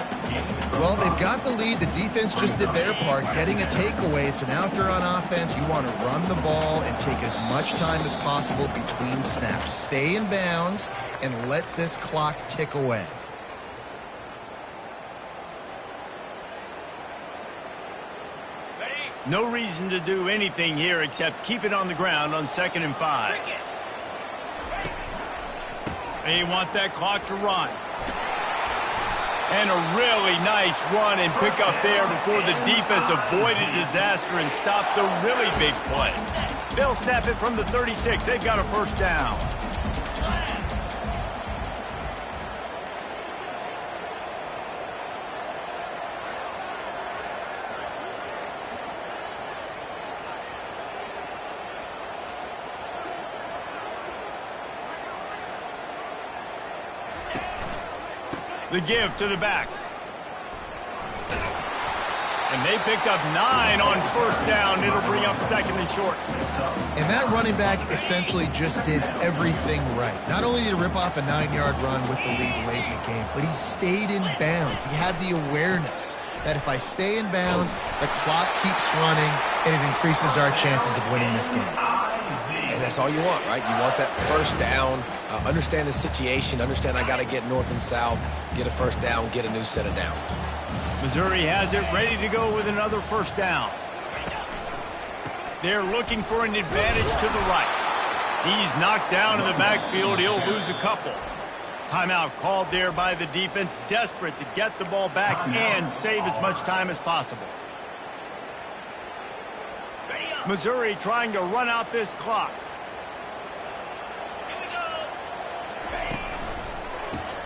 Well, they've got the lead. The defense just did their part, getting a takeaway. So now if you're on offense, you want to run the ball and take as much time as possible between snaps. Stay in bounds and let this clock tick away. No reason to do anything here except keep it on the ground on 2nd and 5. They want that clock to run. And a really nice run and pick up there before the defense avoided disaster and stopped a really big play. They'll snap it from the 36. They've got a first down. The give to the back. And they picked up 9 on first down. It'll bring up second and short. And that running back essentially just did everything right. Not only did he rip off a 9-yard run with the lead late in the game, but he stayed in bounds. He had the awareness that if I stay in bounds, the clock keeps running, and it increases our chances of winning this game. And that's all you want, right? You want that first down, understand the situation, understand I got to get north and south, get a first down, get a new set of downs. Missouri has it ready to go with another first down. They're looking for an advantage to the right. He's knocked down in the backfield. He'll lose a couple. Timeout called there by the defense, desperate to get the ball back and save as much time as possible. Missouri trying to run out this clock.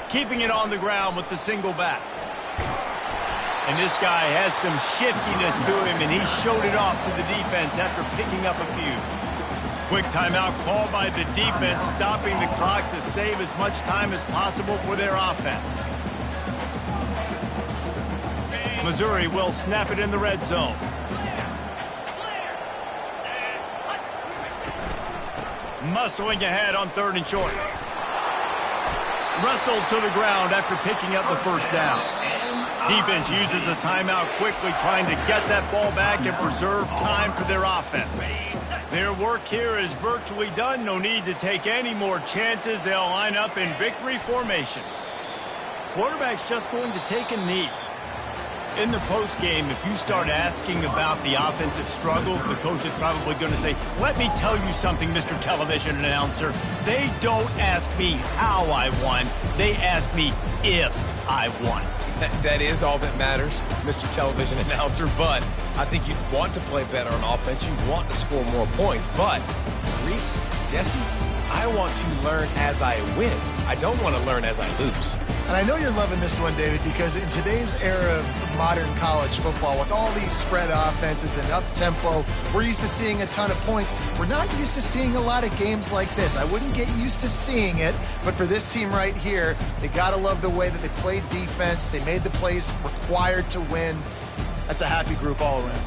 Keeping it on the ground with the single back. And this guy has some shiftiness to him, and he showed it off to the defense after picking up a few. Quick timeout called by the defense, stopping the clock to save as much time as possible for their offense. Missouri will snap it in the red zone. Muscling ahead on third and short. Wrestled to the ground after picking up the first down. Defense uses a timeout quickly, trying to get that ball back and preserve time for their offense. Their work here is virtually done. No need to take any more chances. They'll line up in victory formation. Quarterback's just going to take a knee. In the postgame, if you start asking about the offensive struggles, the coach is probably going to say, let me tell you something, Mr. Television Announcer. They don't ask me how I won. They ask me if I won. That is all that matters, Mr. Television Announcer, but I think you'd want to play better on offense. You want to score more points, but Reese, Jesse, I want to learn as I win. I don't want to learn as I lose. And I know you're loving this one, David, because in today's era of modern college football, with all these spread offenses and up-tempo, we're used to seeing a ton of points. We're not used to seeing a lot of games like this. I wouldn't get used to seeing it, but for this team right here, they got to love the way that they played defense. They made the plays required to win. That's a happy group all around.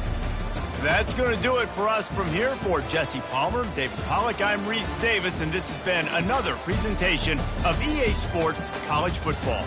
That's going to do it for us from here. For Jesse Palmer, David Pollack, I'm Reese Davis, and this has been another presentation of EA Sports College Football.